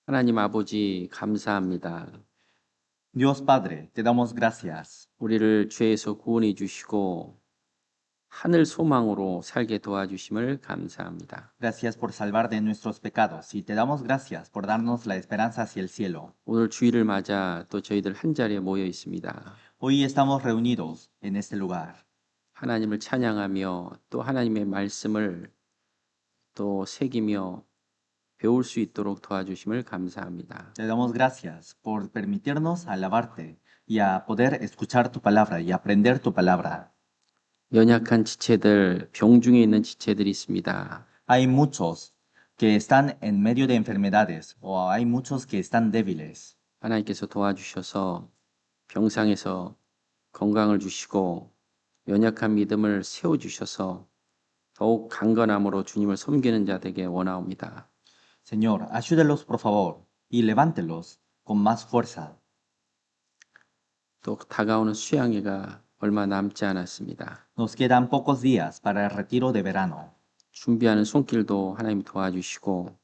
하나님 아버지 감사합니다. Dios Padre, te damos gracias. 우리를 죄에서 구원해 주시고 하늘 소망으로 살게 도와주심을 감사합니다. Gracias por salvar de nuestros pecados y te damos gracias por darnos la esperanza hacia el cielo. 오늘 주일을 맞아 또 저희들 한 자리에 모여 있습니다. Hoy estamos reunidos en este lugar. 하나님을 찬양하며 또 하나님의 말씀을 또 새기며 배울 수 있도록 도와주심을 감사합니다. Te damos gracias por permitirnos alabarte y a poder escuchar tu palabra y aprender tu palabra. 연약한 지체들, 병중에 있는 지체들이 있습니다. Hay muchos que están en medio de enfermedades o hay muchos que están débiles. 하나님께서 도와주셔서 병상에서 건강을 주시고 연약한 믿음을 세워주셔서 더욱 강건함으로 주님을 섬기는 자 되게 원하옵니다. Señor, ayúdelos por favor y levántelos con más fuerza. 또 다가오는 수양회가 얼마 남지 않았습니다. Nos quedan pocos días para el retiro de verano. 준비하는 손길도 하나님 도와주시고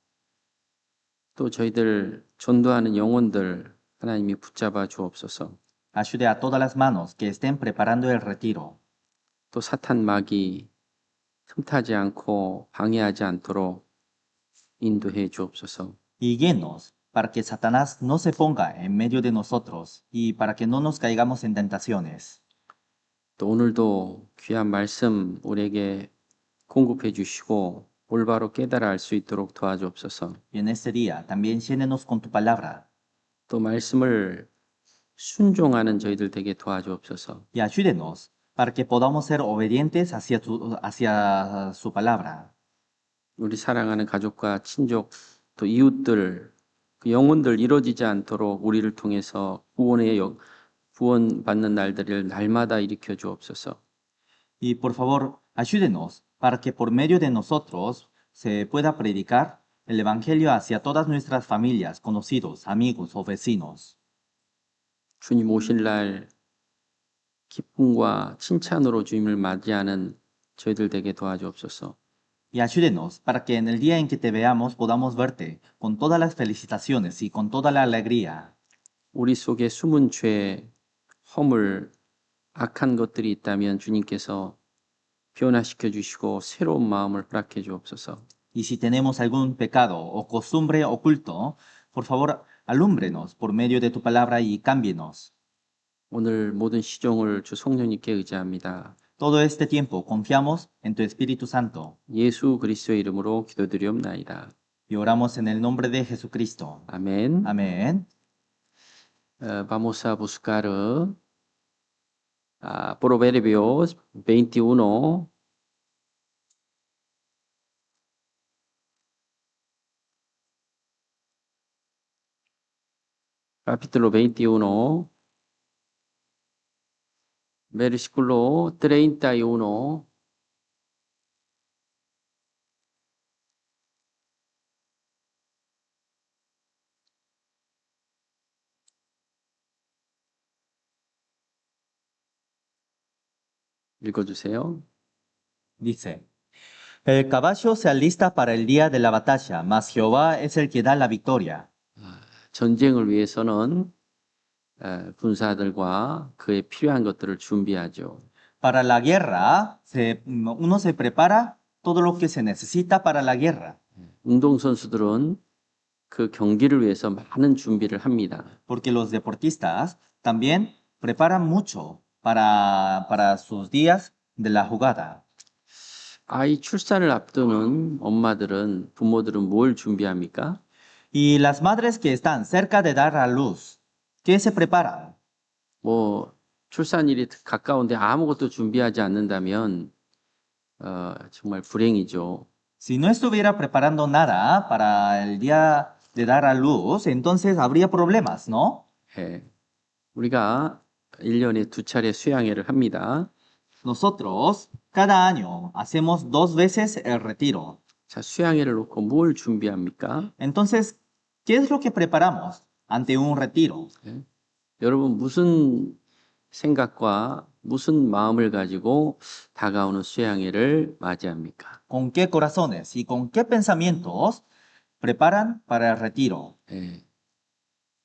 또 저희들 전도하는 영혼들 하나님이 붙잡아 주옵소서. Ayude a todas las manos que estén preparando el retiro. 또 사탄 마귀 틈타지 않고 방해하지 않도록 인도해 주옵소서. Y guíenos para que Satanás no se ponga en medio de nosotros y para que no nos caigamos en tentaciones. 또 오늘도 귀한 말씀 우리에게 공급해 주시고 올바로 깨달아 알 수 있도록 도와주옵소서. Y en este día también llénenos con tu palabra 또 말씀을 순종하는 저희들 되게 도와주옵소서. y ayúdenos para que podamos ser obedientes hacia su palabra. 우리 사랑하는 가족과 친족 또 이웃들 그 영혼들 이루어지지 않도록 우리를 통해서 구원받는 날들을 날마다 일으켜 주옵소서. Y por favor, ayúdenos para que por medio de nosotros se pueda predicar el Evangelio hacia todas nuestras familias, conocidos, amigos o vecinos. 주님 오실 날 기쁨과 칭찬으로 주님을 맞이하는 저희들 되게 도와주옵소서. Y ayúdenos para que en el día en que te veamos podamos verte con todas las felicitaciones y con toda la alegría. 우리 속에 숨은 죄, 허물, 악한 것들이 있다면 주님께서 변화시켜 주시고 새로운 마음을 허락해 주옵소서. Y si tenemos algún pecado o costumbre oculto, por favor, alúmbrenos por medio de tu palabra y cámbienos. 오늘 모든 시종을 주 성령님께 의지합니다. Todo este tiempo confiamos en tu Espíritu Santo 예수 그리스도의 이름으로 기도드리옵나이다. y oramos en el nombre de Jesucristo. 아멘. Amén. Vamos a buscar Proverbios 21. Capítulo 21, versículo 31. 읽어주세요. Dice, el caballo se alista para el día de la batalla, mas Jehová es el que da la victoria. 전쟁을 위해서는 군사들과 그에 필요한 것들을 준비하죠. Para la guerra, uno se prepara todo lo que se necesita para la guerra, 운동선수들은 그 경기를 위해서 많은 준비를 합니다. porque los deportistas también preparan mucho para sus días de la jugada. 아이 출산을 앞두는 엄마들은, 부모들은 뭘 준비합니까? Y las madres que están cerca de dar a luz, ¿qué se preparan? 뭐 출산일이 가까운데 아무것도 준비하지 않는다면 정말 불행이죠. Si no estuviera preparando nada para el día de dar a luz, entonces habría problemas, ¿no? 예. 우리가 1년에 2차례 수양회를 합니다. Nosotros cada año hacemos 2 veces el retiro. 자, 수양회를 놓고 뭘 준비합니까? Entonces, ¿qué es lo que preparamos ante un retiro? 예. 여러분 무슨 생각과 무슨 마음을 가지고 다가오는 수양회를 맞이합니까? ¿Con qué corazones y con qué pensamientos preparan para el retiro. 예.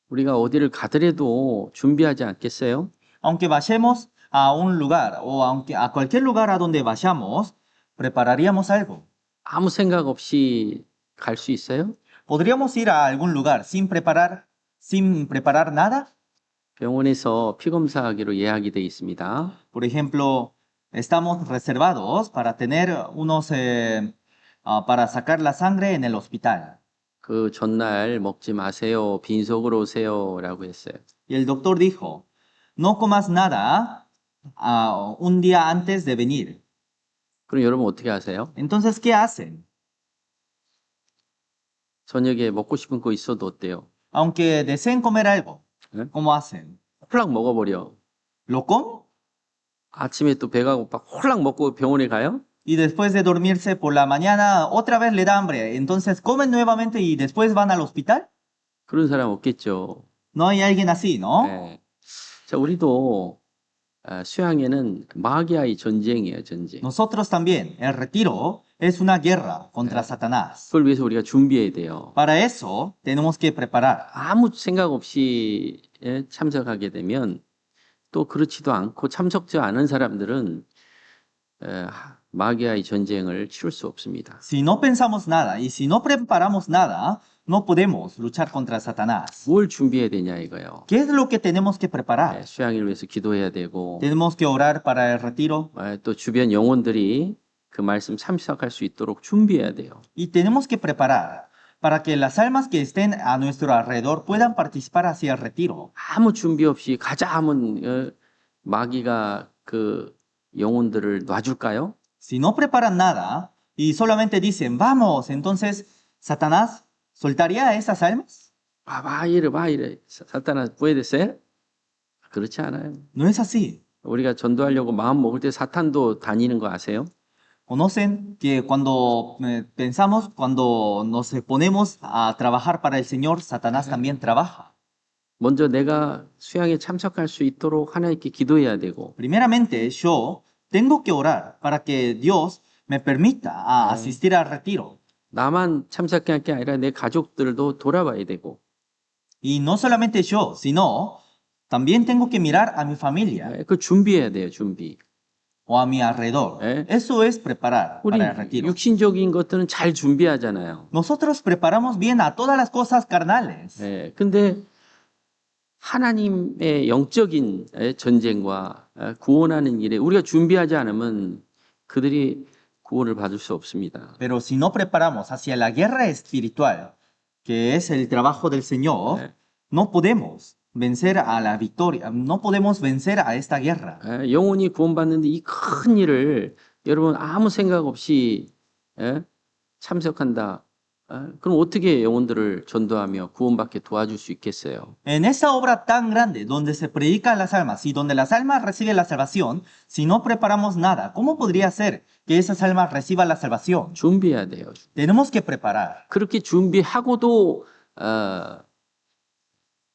우리가 어디를 가더라도 준비하지 않겠어요? Aunque vayamos a un lugar o aunque a cualquier lugar a donde vayamos, prepararíamos algo. 아무 생각 없이 갈 수 있어요? ¿Podríamos ir a algún lugar sin preparar nada? 병원에서 피 검사하기로 예약이 돼 있습니다. Por ejemplo, estamos reservados para tener para sacar la sangre en el hospital. 그 전날 먹지 마세요. 빈속으로 오세요라고 했어요. Y el doctor dijo, no comas nada un día antes de venir. 그럼 여러분 어떻게 하세요? Entonces, ¿qué hacen? 저녁에 먹고 싶은 거 있어도 어때요? Aunque deseen comer algo, ¿Eh? ¿cómo hacen? 홀랑 먹어버려. ¿Lo como? 아침에 또 배가 고파 홀랑 먹고 병원에 가요? Y después de dormirse por la mañana, otra vez le da hambre. Entonces comen nuevamente y después van al hospital. 그런 사람 없겠죠. No hay alguien así, ¿no? 네. 자, 우리도 수양회는 마귀와의 전쟁이에요, 전쟁. Nosotros también. El retiro es una guerra contra Satanás. 그걸 위해서 우리가 준비해야 돼요. Para eso tenemos que preparar. 아무 생각 없이 참석하게 되면 또 그렇지도 않고 참석지 않은 사람들은 마귀와의 전쟁을 치룰 수 없습니다. Si no pensamos nada y si no preparamos nada, no podemos luchar contra Satanás. 뭘 준비해야 되냐 이거요. ¿Qué es lo que tenemos que preparar? 수양회를 위해서 기도해야 되고 Tenemos que orar para el retiro 또 주변 영혼들이 그 말씀 참석할 수 있도록 준비해야 돼요. y tenemos que preparar para que las almas que estén a nuestro alrededor puedan participar hacia el retiro. 아무 준비 없이 가자 하면 마귀가 그 영혼들을 놔줄까요? Si no preparan nada y solamente dicen, vamos, entonces Satanás soltaría a esas almas. 봐 이래. 사탄아 puede ser? 그렇지 않아요. No es así. 우리가 전도하려고 마음 먹을 때 사탄도 다니는 거 아세요? Conocen que cuando cuando nos ponemos a trabajar para el Señor, Satanás también trabaja. 먼저 내가 수양에 참석할 수 있도록 하나님께 기도해야 되고 Primeramente, yo tengo que orar para que Dios me permita asistir al retiro. 나만 참석할 게 아니라 내 가족들도 돌아봐야 되고 Y no solamente yo, sino también tengo que mirar a mi familia 그 준비해야 돼요, 준비. o a mi alrededor. Eso es preparar 우리 para el retiro. 육신적인 것들은 잘 준비하잖아요. Nosotros preparamos bien a todas las cosas carnales. 근데 하나님의 영적인 전쟁과 구원하는 일에 우리가 준비하지 않으면 그들이 구원을 받을 수 없습니다. Pero si no preparamos hacia la guerra espiritual, que es el trabajo del Señor, no podemos vencer a la victoria, no podemos vencer a esta guerra. 영혼이 구원받는데 이 큰 일을 여러분 아무 생각 없이 참석한다. 그럼 어떻게 영혼들을 전도하며 구원받게 도와줄 수 있겠어요? En esta obra tan grande, donde se predica a las almas y donde las almas reciben la salvación, si no preparamos nada, ¿cómo podría ser que esas almas reciban la salvación? 준비해야 돼요. Tenemos que preparar. 그렇게 준비하고도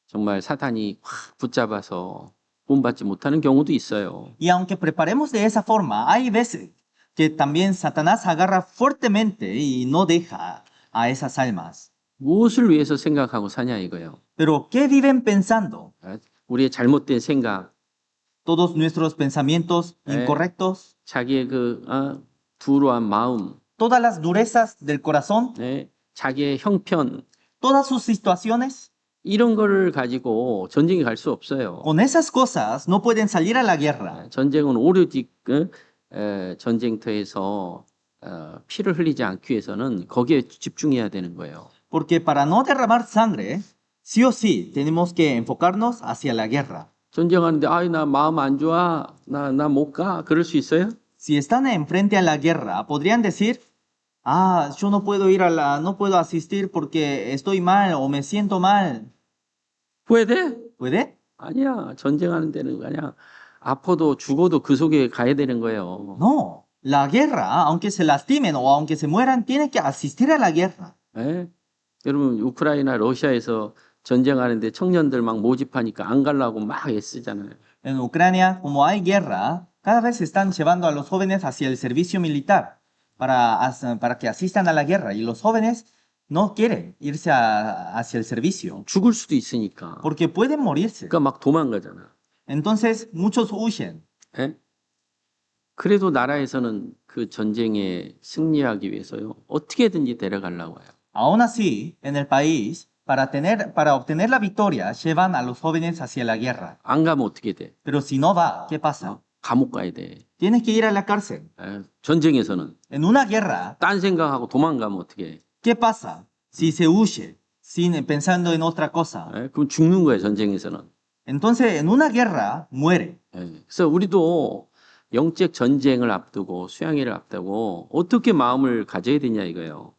정말 사탄이 확 붙잡아서 구원받지 못하는 경우도 있어요. Y aunque preparemos de esa forma, hay veces que también Satanás agarra fuertemente y no deja a esas almas. 무엇을 위해서 생각하고 사냐 이거예요. Pero ¿qué viven pensando? 우리의 잘못된 생각, Todos nuestros pensamientos incorrectos, 자기의 그 두루한 마음, todas las durezas del corazón, 자기의 형편, todas sus situaciones. 이런 거를 가지고 전쟁에 갈 수 없어요. Con esas cosas no pueden salir a la guerra. 전쟁은 오로지 전쟁터에서 피를 흘리지 않기 위해서는 거기에 집중해야 되는 거예요. Porque para no derramar sangre, sí o sí tenemos que enfocarnos hacia la guerra. 전쟁하는데 나 마음 안 좋아, 나 못 가, 그럴 수 있어요? Si están enfrente a la guerra, podrían decir, yo no puedo no puedo asistir porque estoy mal o me siento mal. puede? ¿Puede? 아니야. 전쟁하는 데는 그냥 아파도 죽어도 그 속에 가야 되는 거예요. No. La guerra, aunque se lastimen o aunque se mueran, tienen que asistir a la guerra. 여러분 우크라이나 러시아에서 전쟁하는데 청년들 막 모집하니까 안 가려고 막 애쓰잖아요. En Ucrania, como hay guerra, cada vez están llevando a los jóvenes hacia el servicio militar para que asistan a la guerra. Y los jóvenes no quieren irse hacia el servicio 죽을 수도 있으니까. porque pueden morirse. 그러니까 막 도망가잖아. Entonces muchos huyen. 예? 그래도 나라에서는 그 전쟁에 승리하기 위해서요. 어떻게든지 데려가려고 해요. Aún así, en el país, para obtener la victoria, llevan a los jóvenes hacia la guerra. 안 가면 어떻게 돼? Pero si no va, ¿qué pasa? 감옥 가야 돼. Tienes que ir a la cárcel. 전쟁에서는 En una guerra, 딴 생각하고 도망가면 어떻게 해? ¿qué pasa si se huye pensando en otra cosa? 그럼 죽는 거예요, 전쟁에서는. Entonces, en una guerra, muere. 그래서 우리도 영적 전쟁을 앞두고 수양회를 앞두고 어떻게 마음을 가져야 되냐 이거예요.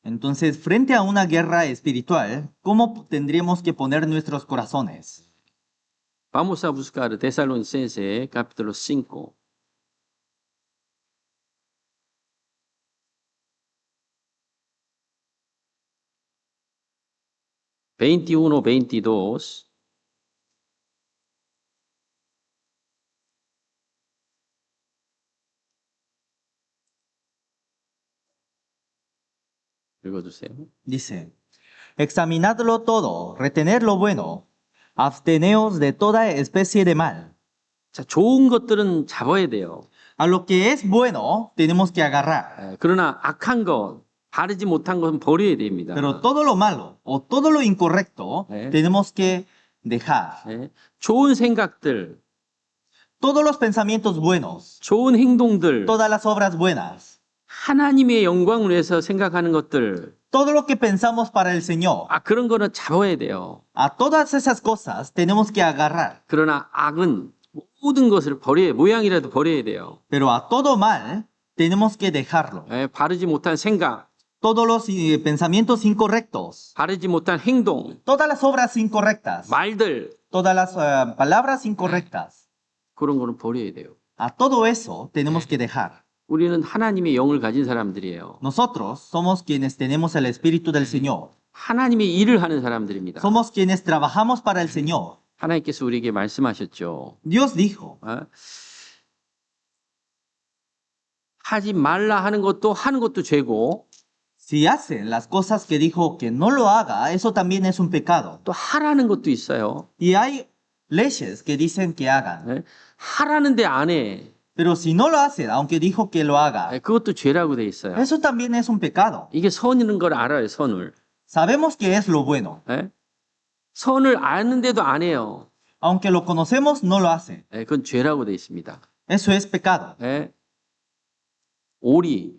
Entonces, frente a una guerra espiritual, ¿cómo tendríamos que poner nuestros corazones? Vamos a buscar Tesalonicenses capítulo 5. (21, 22) 읽어주세요. Dice, examinadlo todo, retened lo bueno, absteneos de toda especie de mal. 자, 좋은 것들은 잡아야 돼요. A lo que es bueno, tenemos que agarrar. 그러나 악한 것, 바르지 못한 것은 버려야 됩니다. Pero todo lo malo o todo lo incorrecto, tenemos que dejar. 좋은 생각들, Todos los pensamientos buenos, 좋은 행동들, todas las obras buenas, 하나님의 영광을 위해서 생각하는 것들, todo lo que pensamos para el Señor, 그런 거는 잡아야 돼요. a todas esas cosas tenemos que agarrar. 그러나 악은 모든 것을 모양이라도 버려야 돼요. Pero a todo mal tenemos que dejarlo. 바르지 못한 생각, Todos los pensamientos incorrectos, 바르지 못한 행동, todas las obras incorrectas, 말들, todas las palabras incorrectas, 그런 거는 버려야 돼요. a todo eso tenemos que dejar. 우리는 하나님의 영을 가진 사람들이에요. Nosotros somos quienes tenemos el Espíritu del Señor. 하나님의 일을 하는 사람들입니다. Somos quienes trabajamos para el Señor. 하나님께서 우리에게 말씀하셨죠. Dios dijo, 하지 말라 하는 것도 죄고 si hacen las cosas que dijo que no lo haga, eso también es un pecado. 또 하라는 것도 있어요. Y hay leyes que dicen que hagan. 하라는데 안 해. Pero si no lo hacen, aunque dijo que lo haga, 그것도 죄라고 돼 있어요. eso también es un pecado. 이게 선이라는 걸 알아요, 선을. Sabemos que es lo bueno. 선을 아는데도 안 해요. Aunque lo conocemos, no lo hacen. 그건 죄라고 돼 있습니다. Eso es pecado. 오리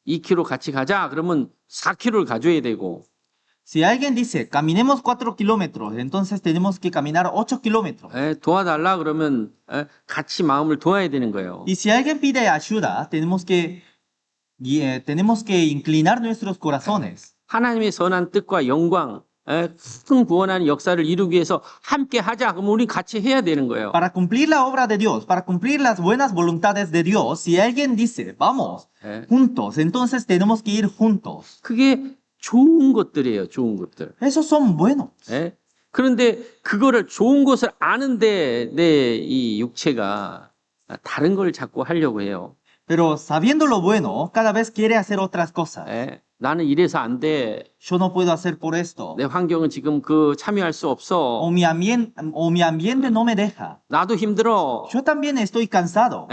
2km 같이 가자 그러면 4km를 가져야 되고 Si alguien dice, caminemos 4 kilómetros, entonces tenemos que caminar 8 kilómetros. 도와달라 그러면 같이 마음을 도와야 되는 거예요. Y si alguien pide ayuda, tenemos que inclinar nuestros corazones. 하나님의 선한 뜻과 영광, 큰 구원하는 역사를 이루기 위해서 함께 하자. 그럼 우리 같이 해야 되는 거예요. Para cumplir la obra de Dios, para cumplir las buenas voluntades de Dios, si alguien dice, vamos, juntos, entonces tenemos que ir juntos. 그게 좋은 것들이에요. 좋은 것들. Esos son buenos. 그런데 그거를 좋은 것을 아는데 내 이 육체가 다른 걸 자꾸 하려고 해요. Pero sabiendo lo bueno, cada vez quiere hacer otras cosas. 나는 이래서 안 돼. Yo no puedo hacer por esto. 내 환경은 지금 참여할 수 없어. O mi ambiente no me deja. 나도 힘들어. Yo también estoy cansado.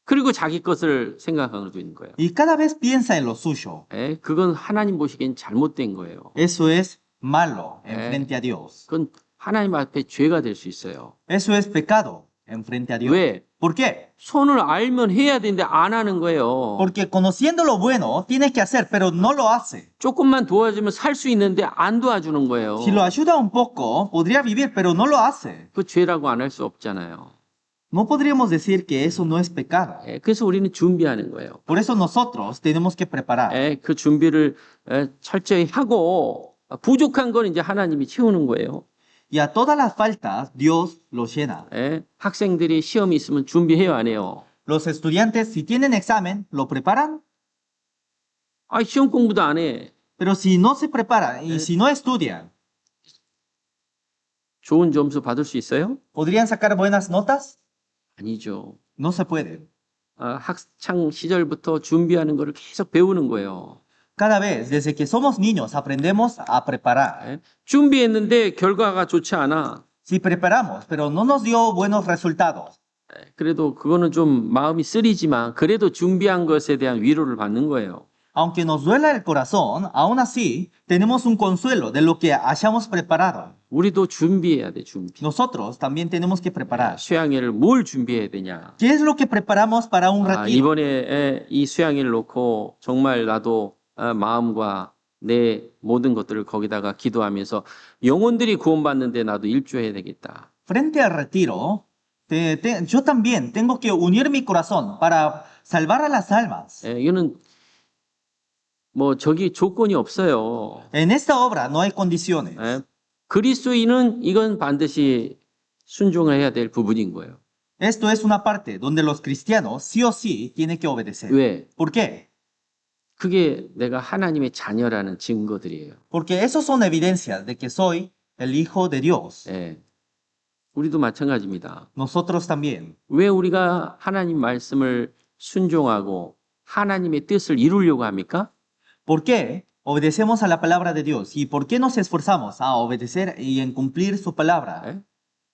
그리고 자기 것을 생각하고 있는 거예요. Y cada vez piensa en lo suyo. 그건 하나님 보시기엔 잘못된 거예요. Eso es malo en frente a Dios. 그건 하나님 앞에 죄가 될 수 있어요. Eso es pecado en frente a Dios. 왜? ¿Por qué? 선을 알면 해야 되는데 안 하는 거예요. Porque conociendo lo bueno, tienes que hacer, pero no lo hace. 조금만 도와주면 살 수 있는데 안 도와주는 거예요. Si lo ayuda un poco, podría vivir, pero no lo hace. 그 죄라고 안 할 수 없잖아요. No podríamos decir que eso no es pecado. 그래서 우리는 준비하는 거예요. Por eso nosotros tenemos que preparar. 그 준비를 철저히 하고 부족한 건 이제 하나님이 채우는 거예요. Y a todas las faltas, Dios los llena. 학생들이 시험이 있으면 준비해요, 안 해요? Los estudiantes, si tienen examen, ¿lo preparan? 시험 공부도 안 해. Pero si no se preparan y si no estudian, 좋은 점수 받을 수 있어요? ¿podrían sacar buenas notas? 아니죠. No se puede. 학창 시절부터 준비하는 거를 계속 배우는 거예요. Cada vez, desde que somos niños, aprendemos a preparar. 예? 준비했는데 결과가 좋지 않아. Si preparamos, pero no nos dio buenos resultados, 예, 그래도 그거는 좀 마음이 쓰리지만 그래도 준비한 것에 대한 위로를 받는 거예요. aunque nos duela el corazón, aún así tenemos un consuelo de lo que hayamos preparado. 우리도 준비해야 돼, 준비. Nosotros también tenemos que preparar. 수양회를 뭘 준비해야 되냐? ¿Qué es lo que preparamos para un retiro? 이번에 이 수양회를 놓고 정말 나도 마음과 내 모든 것들을 거기다가 기도하면서 영혼들이 구원받는데 나도 일조해야 되겠다. Frente al retiro, yo también tengo que unir mi corazón para salvar a las almas. 이거는 뭐 저기 조건이 없어요. En esta obra no hay condiciones. 그리스도인은 이건 반드시 순종을 해야 될 부분인 거예요. Esto es una parte donde los cristianos sí o sí tienen que obedecer. 왜? ¿Por qué? 그게 내가 하나님의 자녀라는 증거들이에요. Porque esos son evidencias de que soy el Hijo de Dios. 예. 우리도 마찬가지입니다. Nosotros también. 왜 우리가 하나님 말씀을 순종하고 하나님의 뜻을 이루려고 합니까? ¿Por qué obedecemos a la palabra de Dios? ¿Y por qué nos esforzamos a obedecer y en cumplir su palabra? 예?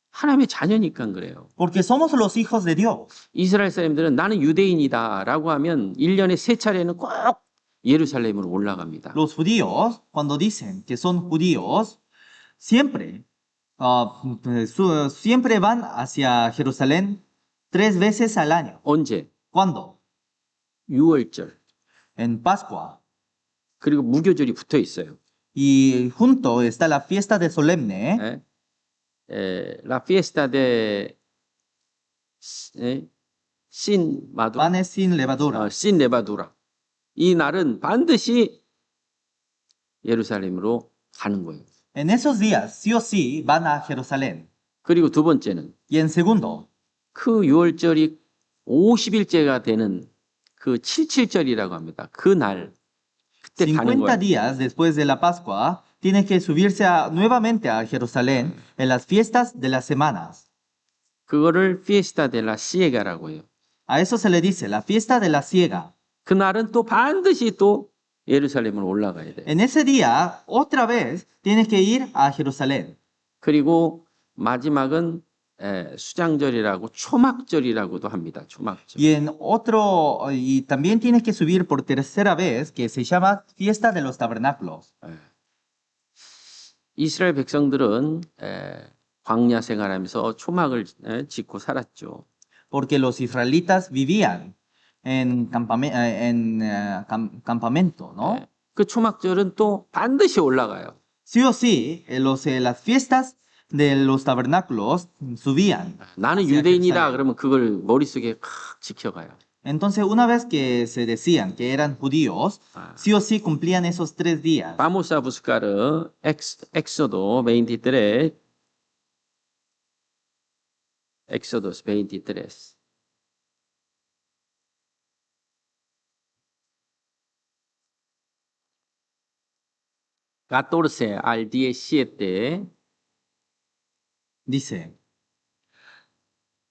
하나님의 자녀니까 그래요. Porque somos los hijos de Dios. 이스라엘 사람들은 나는 유대인이다라고 하면 1년에 3차례는 꼭 예루살렘으로 올라갑니다. Los judíos, cuando dicen que son judíos, siempre, siempre van hacia Jerusalén 3 veces al año. 언제? ¿Cuándo? 6월절. En Pascua. 그리고 무교절이 붙어 있어요. Y junto está la fiesta de solemne, La fiesta de sin madura. panes sin levadura. sin levadura. 이 날은 반드시 예루살렘으로 가는 거예요. En esos días, sí o sí, van a Jerusalén. 그리고 두 번째는 Y en segundo, 그 6월절이 50일째가 되는 그 77절이라고 합니다. 그 날 그때 가는 50 거예요. días después de la Pascua, tiene que subirse nuevamente a Jerusalén en las fiestas de las semanas. 그거를 fiesta de la siega라고 해요. A eso se le dice la fiesta de la siega. 그 날은 또 반드시 또 예루살렘으로 올라가야 돼요. En ese día, otra vez, tiene que ir a Jerusalén. 그리고 마지막은 수장절이라고 초막절이라고도 합니다. 초막절. Y en otro, y también tiene que subir por tercera vez, que se llama fiesta de los tabernáculos. 이스라엘 백성들은 광야 생활하면서 초막을 짓고 살았죠. Porque los israelitas vivían en campamento, ¿no? 그 초막절은 또 반드시 올라가요. Sí o sí, las fiestas de los tabernáculos subían. 나는 hacia 유대인이다 Jerusalén. 그러면 그걸 머릿속에 칵 지켜가요. Entonces, una vez que se decían que eran judíos, sí o sí cumplían esos 3 días. Vamos a buscar Éxodo 23. Éxodos 23. (14) al 17. Dice,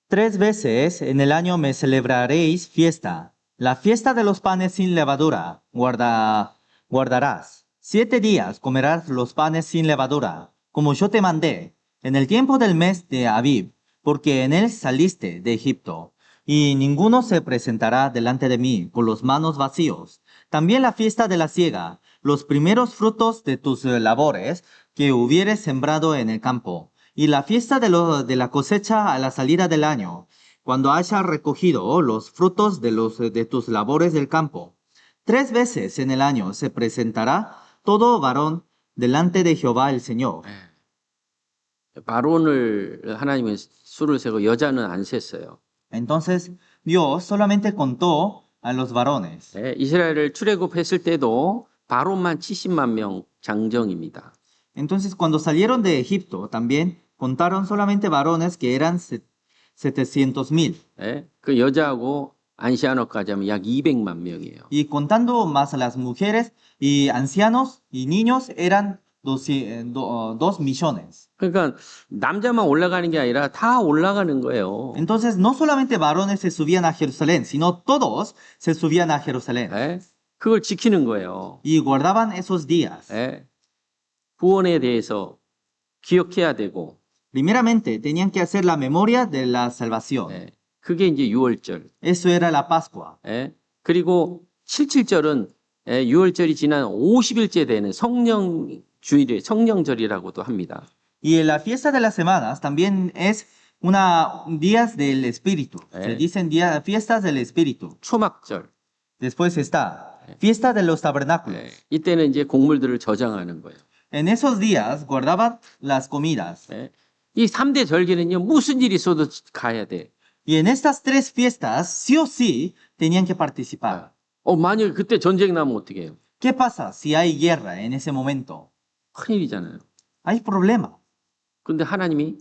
3 veces en el año me celebraréis fiesta. La fiesta de los panes sin levadura guardarás. 7 días comerás los panes sin levadura, como yo te mandé, en el tiempo del mes de Abib, porque en él saliste de Egipto. Y ninguno se presentará delante de mí con las manos vacíos. También la fiesta de la siega, los primeros frutos de tus labores que hubieres sembrado en el campo. Y la fiesta de la cosecha a la salida del año, cuando haya recogido los frutos de tus labores del campo. 3 veces en el año se presentará todo varón delante de Jehová el Señor. 바론을 하나님은 수를 세고 여자는 안 셌어요. Entonces Dios solamente contó a los varones. 이스라엘을 출애굽했을 때도 바론만 70만 명 장정입니다. Entonces cuando salieron de Egipto también contaron solamente varones que eran 700,000. 그 여자하고 안시아노까지 하면 약 200만 명이에요. Y contando más a las mujeres y ancianos y niños eran 2 millones. 그러니까 남자만 올라가는 게 아니라 다 올라가는 거예요. Entonces no solamente varones se subían a Jerusalén, sino todos se subían a Jerusalén. 그걸 지키는 거예요. y guardaban esos días. 예. 구원에 대해서 기억해야 되고, Primeramente, tenían que hacer la memoria de la salvación. 예. 그게 이제 유월절. Eso era la Pascua. 예. 그리고 77절은 6월절이 지난 50일째 되는 성령주일의 성령절이라고도 합니다. Y la fiesta de las semanas también es una días del Espíritu. Se dicen fiestas del Espíritu. 초막절. Después está fiesta de los tabernáculos. 예. 이때는 이제 곡물들을 저장하는 거예요. En esos días guardaban las comidas. 예. 이 3대 절기는요, 무슨 일이 있어도 가야 돼. Y en estas tres fiestas, sí o sí, tenían que participar. 만일 그때 전쟁 나면 어떻게 해요? ¿Qué pasa si hay guerra en ese momento? 큰일이잖아요. Hay problema. 근데 하나님이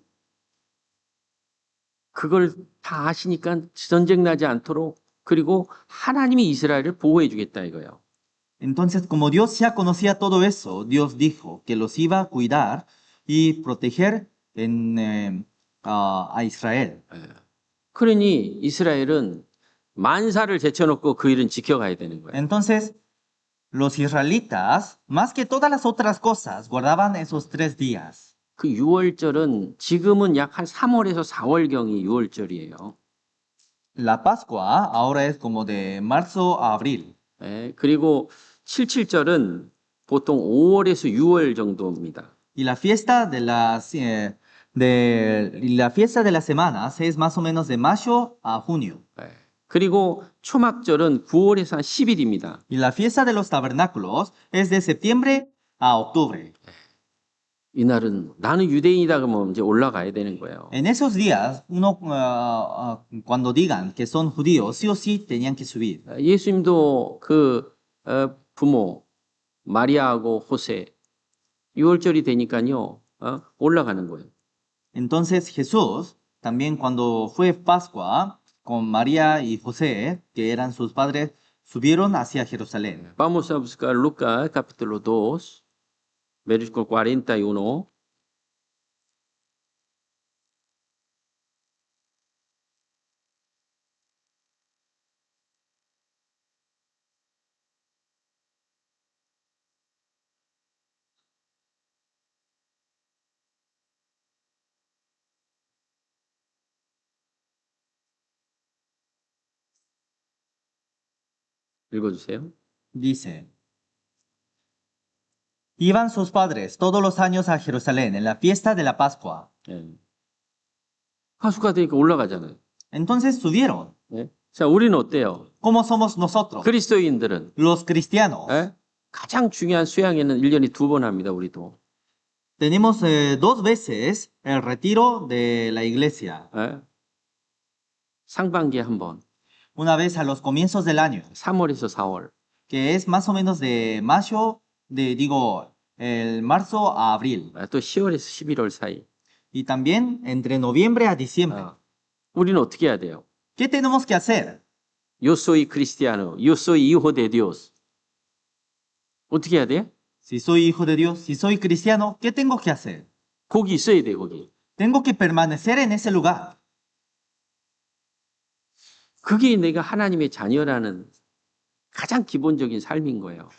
그걸 다 아시니까 전쟁 나지 않도록, 그리고 하나님이 이스라엘을 보호해 주겠다 이거예요. Entonces, como Dios ya conocía todo eso, Dios dijo que los iba a cuidar y proteger a Israel. 그러니 이스라엘은 만사를 제쳐놓고 그 일은 지켜가야 되는 거예요. Entonces, los israelitas, más que todas las otras cosas, guardaban esos 3 días. 그 6월절은 지금은 약 한 3월에서 4월경이 6월절이에요. La Pascua ahora es como de marzo a abril. 그리고 77절은 보통 5월에서 6월 정도입니다. Y la fiesta de las semanas es más o menos de mayo a junio. 그리고 초막절은 9월에서 한 10일입니다. Y la fiesta de los tabernáculos es de septiembre a octubre. 이날은 나는 유대인이다 그러면 이제 올라가야 되는 거예요. En esos días, cuando digan que son judíos, sí o sí tenían que subir. 예수님도 그 부모 마리아하고 호세 6월절이 되니까요 올라가는 거예요. Entonces Jesús, también cuando fue Pascua, con María y José, que eran sus padres, subieron hacia Jerusalén. Vamos a buscar Lucas capítulo 2, versículo 41. 읽어주세요. Dice, iban sus padres todos los años a Jerusalén en la fiesta de la Pascua. 하수가 되니까 올라가잖아요. Entonces subieron. 자, 우리는 어때요? ¿Cómo somos nosotros? 그리스도인들은 Los cristianos. 가장 중요한 수양회는 1년에 2번 합니다. 우리도. Tenemos 2 veces el retiro de la iglesia. 상반기에 한 번. Una vez a los comienzos del año, 3월에서 4월. que es más o menos de mayo, el marzo a abril. 또 10월에서 11월 사이. Y también entre noviembre a diciembre. 우리는 어떻게 해야 돼요? ¿Qué tenemos que hacer? Yo soy cristiano. Yo soy hijo de Dios. 어떻게 해야 돼? Si soy hijo de Dios, si soy cristiano, ¿qué tengo que hacer? 거기 있어야 돼, 거기. Tengo que permanecer en ese lugar. 그게 내가 하나님의 자녀라는 가장 기본적인 삶인 거예요.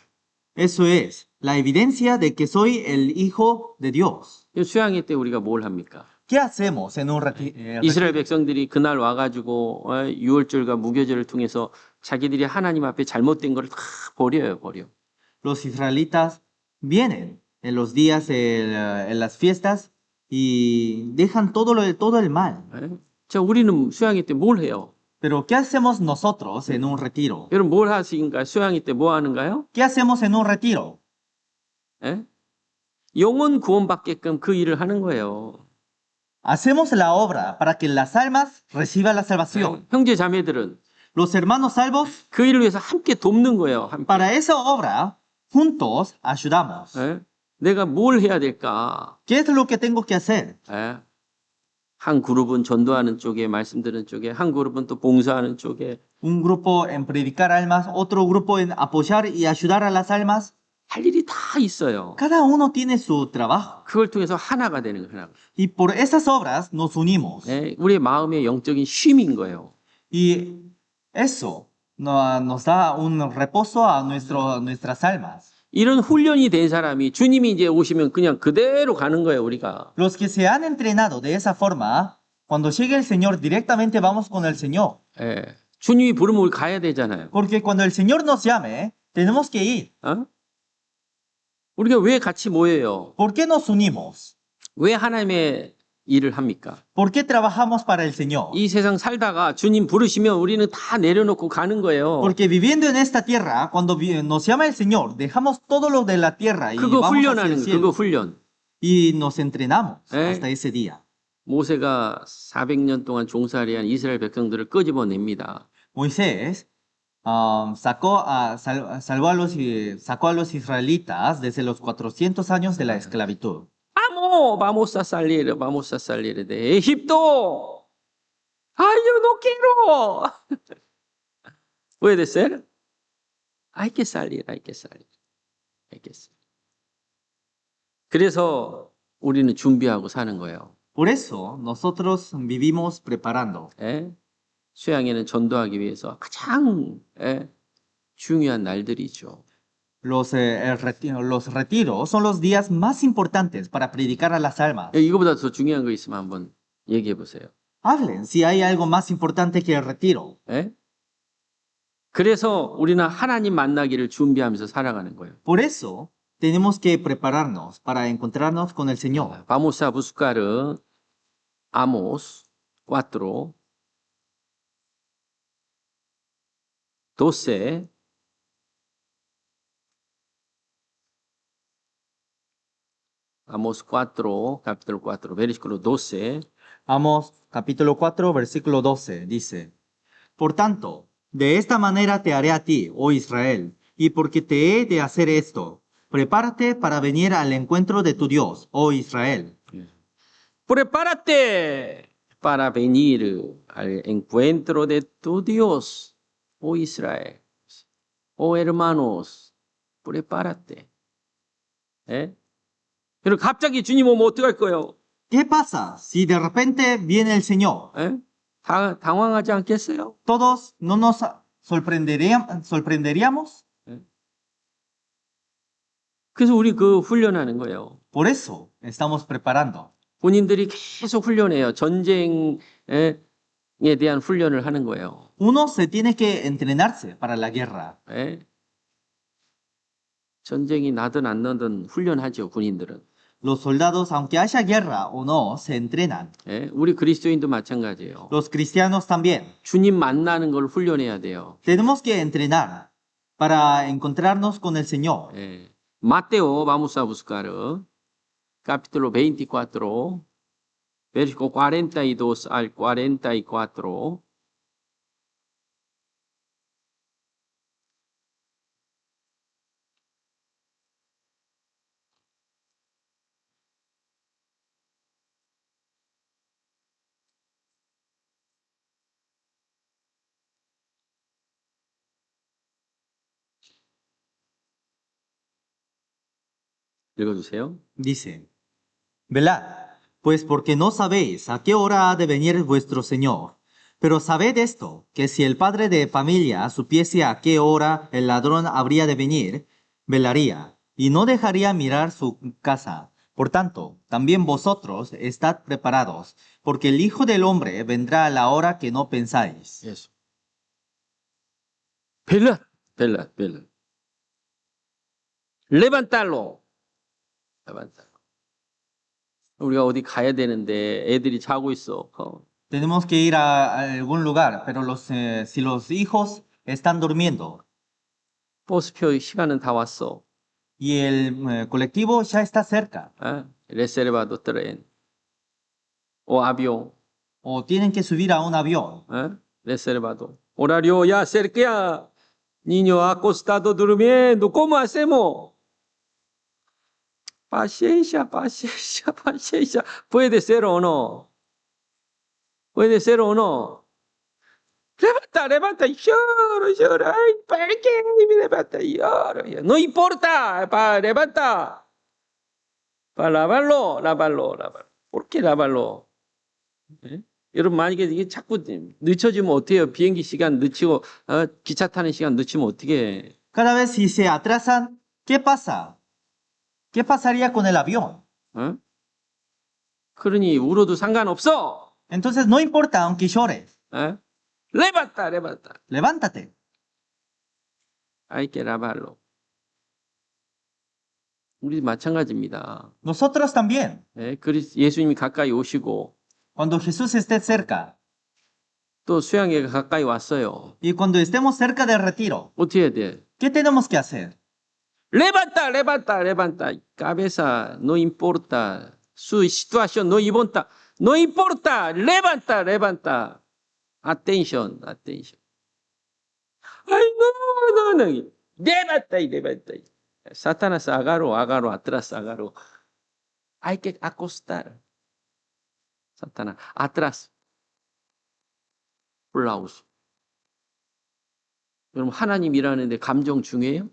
Eso es la evidencia de que soy el hijo de Dios. 수양회 때 우리가 뭘 합니까? ¿Qué hacemos en un retiro? 이스라엘 백성들이 그날 와가지고 6월절과 무교절을 통해서 자기들이 하나님 앞에 잘못된 걸 다 버려요, 버려. Los israelitas vienen en los días, en las fiestas y dejan todo el mal. 자, 우리는 수양회 때 뭘 해요? Pero ¿qué hacemos nosotros en un retiro? 여러분 뭘 하시는가? 수양회 때 뭐 하는가요? ¿Qué hacemos en un retiro? 영혼 구원받게끔 그 일을 하는 거예요. Hacemos la obra para que las almas reciban la salvación. 형제 자매들은 Los hermanos salvos, 그 일을 위해서 함께 돕는 거예요. 함께. para esa obra, juntos ayudamos. 내가 뭘 해야 될까? ¿Qué es lo que tengo que hacer? 한 그룹은 전도하는 쪽에, 말씀 듣는 쪽에, 한 그룹은 또 봉사하는 쪽에. Un grupo en predicar almas, otro grupo en apoyar y ayudar a las almas. 할 일이 다 있어요. Cada uno tiene su trabajo. 그걸 통해서 하나가 되는 거예요. 하나가. Y por esas obras nos unimos. 우리의 마음의 영적인 쉼인 거예요. Y eso nos da un reposo a nuestras almas. 이런 훈련이 된 사람이 주님이 이제 오시면 그냥 그대로 가는 거예요, 우리가. Los que se han entrenado de esa forma, cuando llegue el Señor, directamente vamos con el Señor. 예. 주님이 부르면 우리 가야 되잖아요. Porque cuando el Señor nos llame, tenemos que ir. 어? 우리가 왜 같이 모여요? ¿Por qué nos unimos? 왜 하나님의 일을 합니까? ¿Por qué trabajamos para el Señor? 이 세상 살다가 주님 부르시면 우리는 다 내려놓고 가는 거예요. Porque viviendo en esta tierra, cuando nos llama el Señor, dejamos todo lo de la tierra y 그거 vamos hacia 훈련하는 el 거, cielo. 그거 훈련. Y nos entrenamos ¿Eh? hasta ese día. 모세가 400년 동안 종살이한 이스라엘 백성들을 끄집어냅니다. Moisés sacó a los israelitas desde los 400 años de la esclavitud. vamos a salir de Egipto. Ay, yo no quiero. Puede ser. Hay que salir. 그래서 우리는 준비하고 사는 거예요. Por eso nosotros vivimos preparando. 예? 수양에는 전도하기 위해서 가장 중요한 날들이죠. Los retiros son los días más importantes para predicar a las almas. 이거보다 더 중요한 거 있으면 한번 얘기해 보세요. Hablen si hay algo más importante que el retiro. 예? 그래서 우리는 하나님 만나기를 준비하면서 살아가는 거예요. Por eso tenemos que prepararnos para encontrarnos con el Señor. Vamos a buscar Amos 4, 12. Amos 4, capítulo 4, versículo 12. Amos capítulo 4, versículo 12 dice: Por tanto, de esta manera te haré a ti, oh Israel, y porque te he de hacer esto, prepárate para venir al encuentro de tu Dios, oh Israel. Prepárate para venir al encuentro de tu Dios, oh Israel. Oh hermanos, prepárate. 예? 그리고 갑자기 주님 오면 어떡할 거예요? ¿Qué pasa si de repente viene el Señor? 예? 당황하지 않겠어요? ¿Todos no nos sorprenderíamos? 그래서 우리 그 훈련하는 거예요. Por eso estamos preparando. 본인들이 계속 훈련해요. 전쟁에 대한 훈련을 하는 거예요. Uno se tiene que entrenarse para la guerra. 예? 전쟁이 나든 안 나든 훈련하죠, 군인들은. Los soldados, aunque haya guerra o no, se entrenan. 예? 우리 그리스도인도 마찬가지예요. Los cristianos también. 주님 만나는 걸 훈련해야 돼요. Tenemos que entrenar para encontrarnos con el Señor. 예. Mateo, vamos a buscar capítulo 24, versículo 42 al 44. 읽어주세요. Dice: Velad, pues porque no sabéis a qué hora ha de venir vuestro Señor. Pero sabed esto, que si el padre de familia supiese a qué hora el ladrón habría de venir, velaría, y no dejaría mirar su casa. Por tanto, también vosotros estad preparados, porque el Hijo del Hombre vendrá a la hora que no pensáis. 예수. 벨랏. 레반달로. 우리가 어디 가야 되는데 애들이 자고 있어. Tenemos que ir a algún lugar, pero si los hijos están durmiendo 버스표 시간은 다 왔어. y el colectivo ya está cerca, 레세르바도 트레인. 오 아비옹. o tienen que subir a un avión, Reservado. Horario ya cerca. Niño acostado durmiendo. ¿Cómo hacemos? Paciencia. ¿Puede ser o no? Levanta. Lloro. Ay, ¿para qué me levanta? Lloro. No importa. Levanta. Para lavarlo. ¿Por qué lavarlo? 여러분 만약에 이게 자꾸 늦춰지면 어떡해요? 비행기 시간 늦추고 기차 타는 시간 늦추면 어떻게 해? Cada vez si se atrasan, ¿qué pasa? ¿Qué pasaría con el avión? 어? 그러니 울어도 상관없어. Entonces no importa aunque llores, 어? 레바타 레바타. levántate. 아이케 라발로. 우리 마찬가지입니다. Nosotros también, 예, 예수님이 가까이 오시고 cuando Jesús esté cerca 또 수양회가 가까이 왔어요. y cuando estemos cerca del retiro, 어떻게 해야 돼? ¿qué tenemos que hacer? Levanta, levanta, levanta. Cabeza, no importa. Su situación no importa. No importa. Levanta, levanta. Attention, attention. Ay, no, no, no. Levanta y levanta. Satanás, agarro, atrás, agarro. Hay que acostar. Satanás, atrás. 올라오소. 여러분, 하나님 일하는데 감정 중요해요?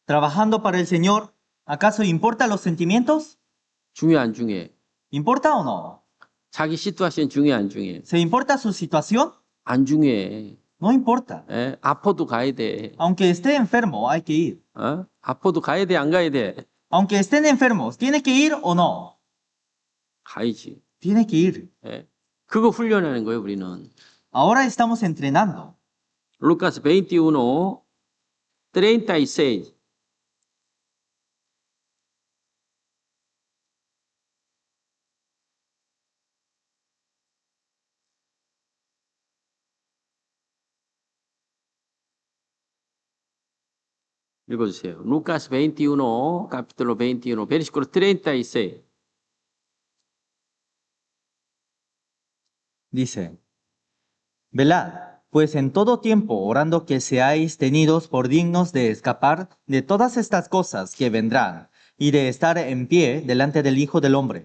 Trabajando para el Señor, ¿acaso importa los sentimientos? 중요 안 중요해? ¿Importa o no? 자기 시투아션 중요 안 중요해? ¿Se importa su situación? 안 중요해. No importa. 예? 아파도 가야 돼. Aunque esté enfermo, hay que ir. 어? 아파도 가야 돼, 안 가야 돼? Aunque estén enfermos, ¿tiene que ir o no? 가야지. Tiene que ir. 예? 그거 훈련하는 거예요, 우리는. Ahora estamos entrenando. 루카스 21, 36. 읽어주세요. 루카스 21, capítulo 21, versículo 36. Dice, velad, pues en todo tiempo orando que seáis tenidos por dignos de escapar de todas estas cosas que vendrán y de estar en pie delante del Hijo del Hombre.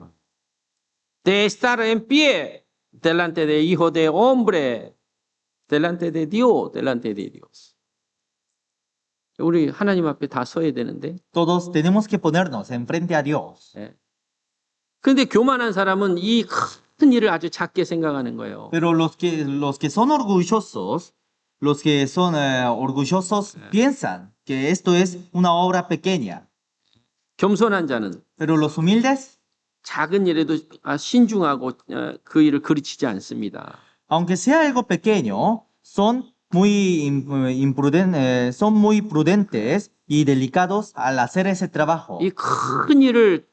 De estar en pie delante del Hijo de Hombre, delante de Dios, delante de Dios. 우리 하나님 앞에 다 서야 되는데. Todos tenemos que ponernos enfrente a Dios. 예. 근데 교만한 사람은 이 큰 일을 아주 작게 생각하는 거예요. Pero los que son orgullosos, piensan que esto es una obra pequeña. 겸손한 자는 Pero los humildes, 작은 일에도 신중하고 그 일을 그르치지 않습니다. aunque sea algo pequeño, son muy prudentes y delicados al hacer ese trabajo. 이 큰 일을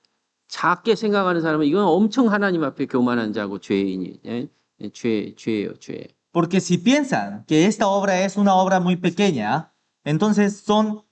작게 생각하는 사람은 이건 엄청 하나님 앞에 교만한 자고 죄인이 죄예요, 죄. Porque si piensan que esta obra es una obra muy pequeña, entonces son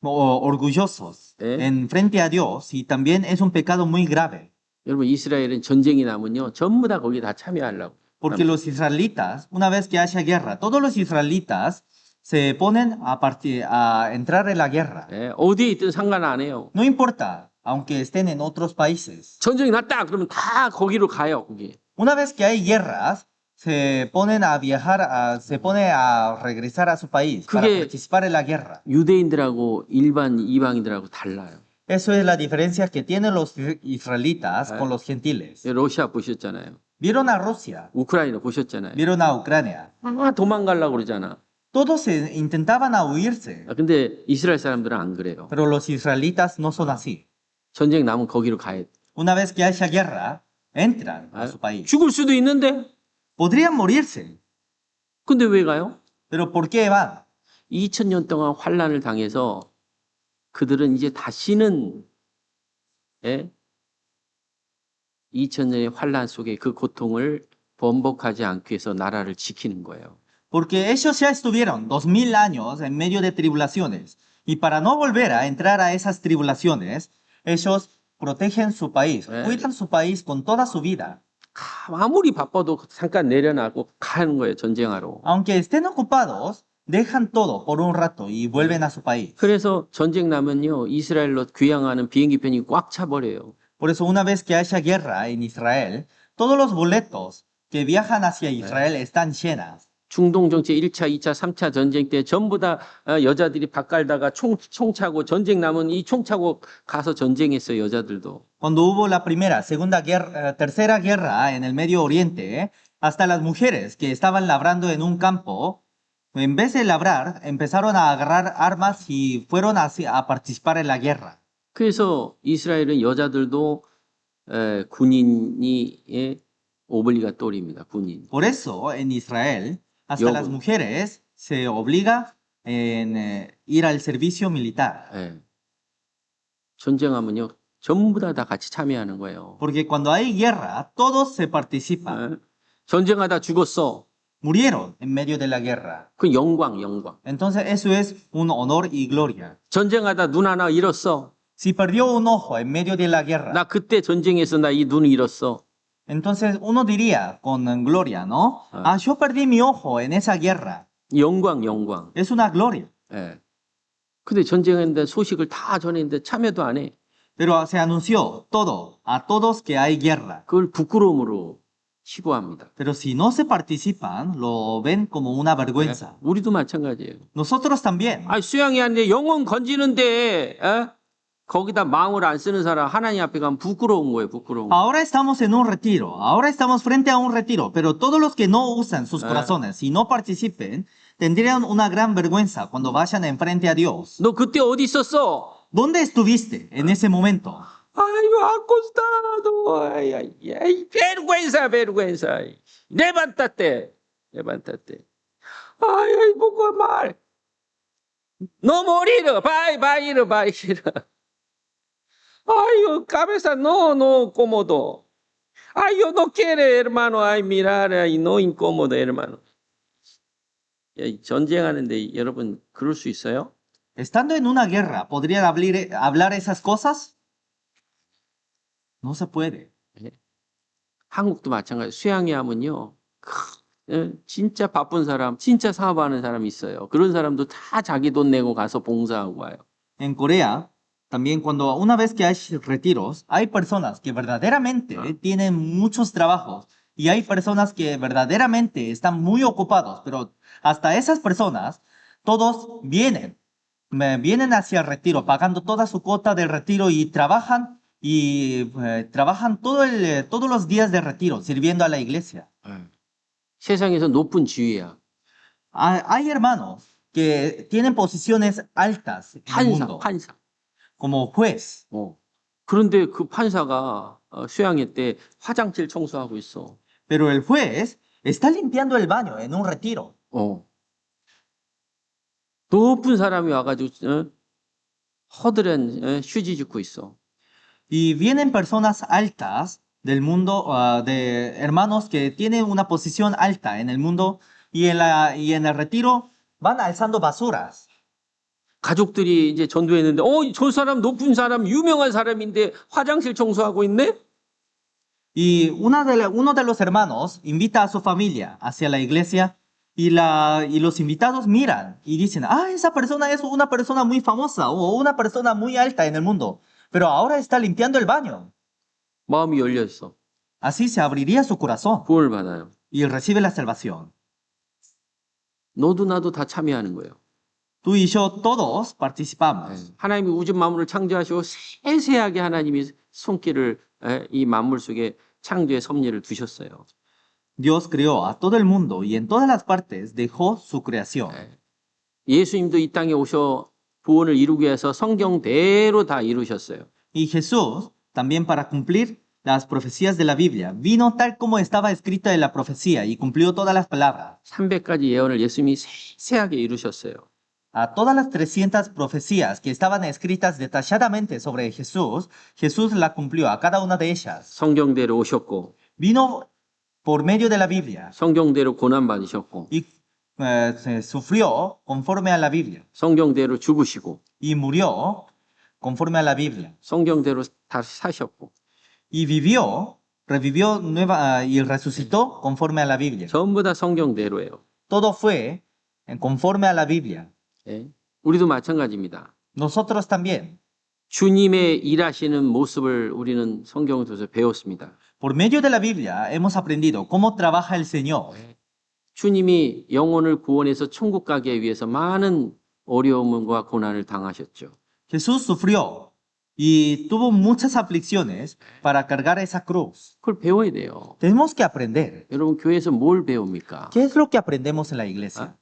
orgullosos en frente a Dios y también es un pecado muy grave. 여러분 이스라엘은 전쟁이 나면요 전부 다 거기 다 참여하려고. Porque los israelitas, una vez que haya guerra, todos los israelitas se ponen a entrar en la guerra. 예, 어디에 있든 상관 안 해요. No importa, aunque estén en otros países. 전쟁이 났다 그러면 다 거기로 가요, 거기. Una vez que hay guerras, se ponen a viajar, se pone a regresar a su país para 그게 participar en la guerra. 유대인들하고 일반 이방인들하고 달라요. Eso es la diferencia que tienen los israelitas con los gentiles. 러시아 보셨잖아요. Vieron a Rusia, 우크라이나 보셨잖아요. vieron a Ucrania. 도망가려고 그러잖아. Todos intentaban a huirse, 근데 이스라엘 사람들은 안 그래요. pero los israelitas no son así. 전쟁 나면 거기로 가야 돼. Una vez que haya guerra, entran a su país. 죽을 수도 있는데. Podrían morirse, 근데 왜 가요? pero ¿por qué van? 2000년 동안 환란을 당해서 그들은 이제 다시는 2000년의 환란 속에 그 고통을 번복하지 않기 위해서 나라를 지키는 거예요. Porque ellos ya estuvieron 2000 años en medio de tribulaciones y para no volver a entrar a esas tribulaciones, ellos protegen su país, cuidan su país con toda su vida. 아무리 바빠도 잠깐 내려놔고 가는 거예요, 전쟁하러. Aunque estén ocupados, dejan todo por un rato y vuelven a su país. 그래서 전쟁 나면요, 이스라엘로 귀향하는 비행기편이 꽉 차버려요. Por eso una vez que haya guerra en Israel, todos los boletos que viajan hacia Israel están llenas. 중동 정치 1차, 2차, 3차 전쟁 때 전부 다 여자들이 밥 갈다가 총 차고 전쟁 나면 이 총 차고 가서 전쟁했어요, 여자들도. Cuando hubo la primera, segunda guerra, tercera guerra en el Medio Oriente, hasta las mujeres que estaban labrando en un campo, en vez de labrar, empezaron a agarrar armas y fueron a participar en la guerra. 그래서 이스라엘은 여자들도 군인이 오블리가토리입니다. 군인. Por eso, en Israel, hasta Yo- las mujeres se obliga en ir al servicio militar. 예. 전쟁하면요, 전부 다 같이 참여하는 거예요. Porque cuando hay guerra, todos se participan. 예. 전쟁하다 죽었어. Murieron en medio de la guerra. 그 영광, 영광. Entonces eso es un honor y gloria. 전쟁하다 눈 하나 잃었어. Si perdió un ojo en medio de la guerra, 나 그때 전쟁에서 나 이 눈 잃었어. entonces uno diría con gloria, ¿no? Ah, yo perdí mi ojo en esa guerra. 영광, 영광. Es una gloria. 예. 근데 전쟁했는데 소식을 다 전했는데 참여도 안 해. Pero se anunció todo, a todos que hay guerra. 그걸 부끄러움으로 치부합니다. Pero si no se participan, lo ven como una vergüenza. 우리도 마찬가지예요. Nosotros también. 아, 수양이 하는데 영혼 건지는데 거기다 마음을 안 쓰는 사람 하나님 앞에 가면 부끄러운 거예요. 부끄러운 거. Ahora estamos en un retiro, ahora estamos frente a un retiro, pero todos los que no usan sus corazones y no participen, tendrían una gran vergüenza cuando vayan enfrente a Dios. 너 그때 어디 있었어? ¿Dónde estuviste en ese momento? Ay, acostado. Ay, ay, ay. Vergüenza, vergüenza. Levántate. Levántate. Ay, ay, poco mal. No morir. Bye, bye, bye. Ay, cabeza, no, cómodo. Ay, yo no quiero, hermano. Ay, mirar, ay, no incómodo, hermano. 야, 전쟁하는데 여러분 그럴 수 있어요? Estando en una guerra, ¿podrían hablar esas cosas? No se puede. 한국도 마찬가지. 수양회 하면요. 진짜 바쁜 사람, 진짜 사업하는 사람이 있어요. 그런 사람도 다 자기 돈 내고 가서 봉사하고 와요. En Corea, también cuando una vez que hay retiros, hay personas que verdaderamente tienen muchos trabajos y hay personas que verdaderamente están muy ocupados, pero hasta esas personas, todos vienen hacia el retiro, pagando toda su cuota del retiro y trabajan todos los días de retiro, sirviendo a la iglesia. 세상에서 높은 지위야. Hay hermanos que tienen posiciones altas en el 판사, mundo, 판사. como juez. 그런데 그 판사가 수양회 때 화장실 청소하고 있어. Pero el juez está limpiando el baño en un retiro. 높은 사람이 와가지고 허드렛 휴지 줍고 있어. Y vienen personas altas del mundo, de hermanos que tienen una posición alta en el mundo y en el retiro van alzando basuras. 가족들이 이제 전도했는데, 저 사람 높은 사람, 유명한 사람인데 화장실 청소하고 있네? Y uno de los hermanos invita a su familia hacia la iglesia y los invitados miran y dicen, esa persona es una persona muy famosa o una persona muy alta en el mundo, pero ahora está limpiando el baño. 마음이 열렸어. Así se abriría su corazón 구원을 받아요. y recibe la salvación. 너도 나도 다 참여하는 거예요. Tú y yo todos participamos. 하나님이 우주 만물을 창조하시고 세세하게 하나님이 손길을 이 만물 속에 창조의 섭리를 두셨어요. Dios creó a todo el mundo y en todas las partes dejó su creación. 예수님도 이 땅에 오셔 구원을 이루기 위해서 성경대로 다 이루셨어요. Y Jesús, también para cumplir las profecías de la Biblia, vino tal como estaba escrita en la profecía y cumplió todas las palabras. 300가지 예언을 예수님이 세세하게 이루셨어요. A todas las 300 profecías que estaban escritas detalladamente sobre Jesús, Jesús la cumplió a cada una de ellas. 성경대로 오셨고 Vino por medio de la Biblia 성경대로 고난 받으셨고 y se sufrió conforme a la Biblia 성경대로 죽으시고 y murió conforme a la Biblia 성경대로 다시 사셨고 y revivió y resucitó conforme a la Biblia. 전부 다 성경대로예요. Todo fue conforme a la Biblia. 우리도 마찬가지입니다. Nosotros también. 주님의 일하시는 모습을 우리는 성경을 통해서 배웠습니다. Por medio de la Biblia hemos aprendido cómo trabaja el Señor. 주님이 영혼을 구원해서 천국 가기 위해서 많은 어려움과 고난을 당하셨죠. Jesús sufrió y tuvo muchas aflicciones para cargar esa cruz. 그걸 배워야 돼요. Tenemos que aprender. 여러분 교회에서 뭘 배웁니까? ¿Qué es lo que aprendemos en la iglesia?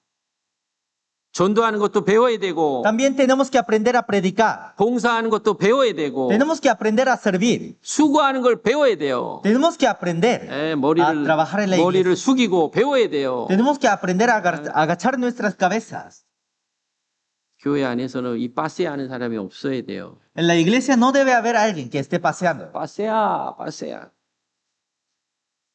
전도하는 것도 배워야 되고 También tenemos que aprender a predicar. 봉사하는 것도 배워야 되고 Tenemos que aprender a servir. 수고하는 걸 배워야 돼요. Tenemos que aprender 예, a trabajar en la iglesia. 머리를 숙이고 배워야 돼요. Tenemos que aprender a agachar nuestras cabezas. 교회 안에서는 이 빠세하는 사람이 없어야 돼요. En la iglesia no debe haber alguien que esté paseando. 빠세야.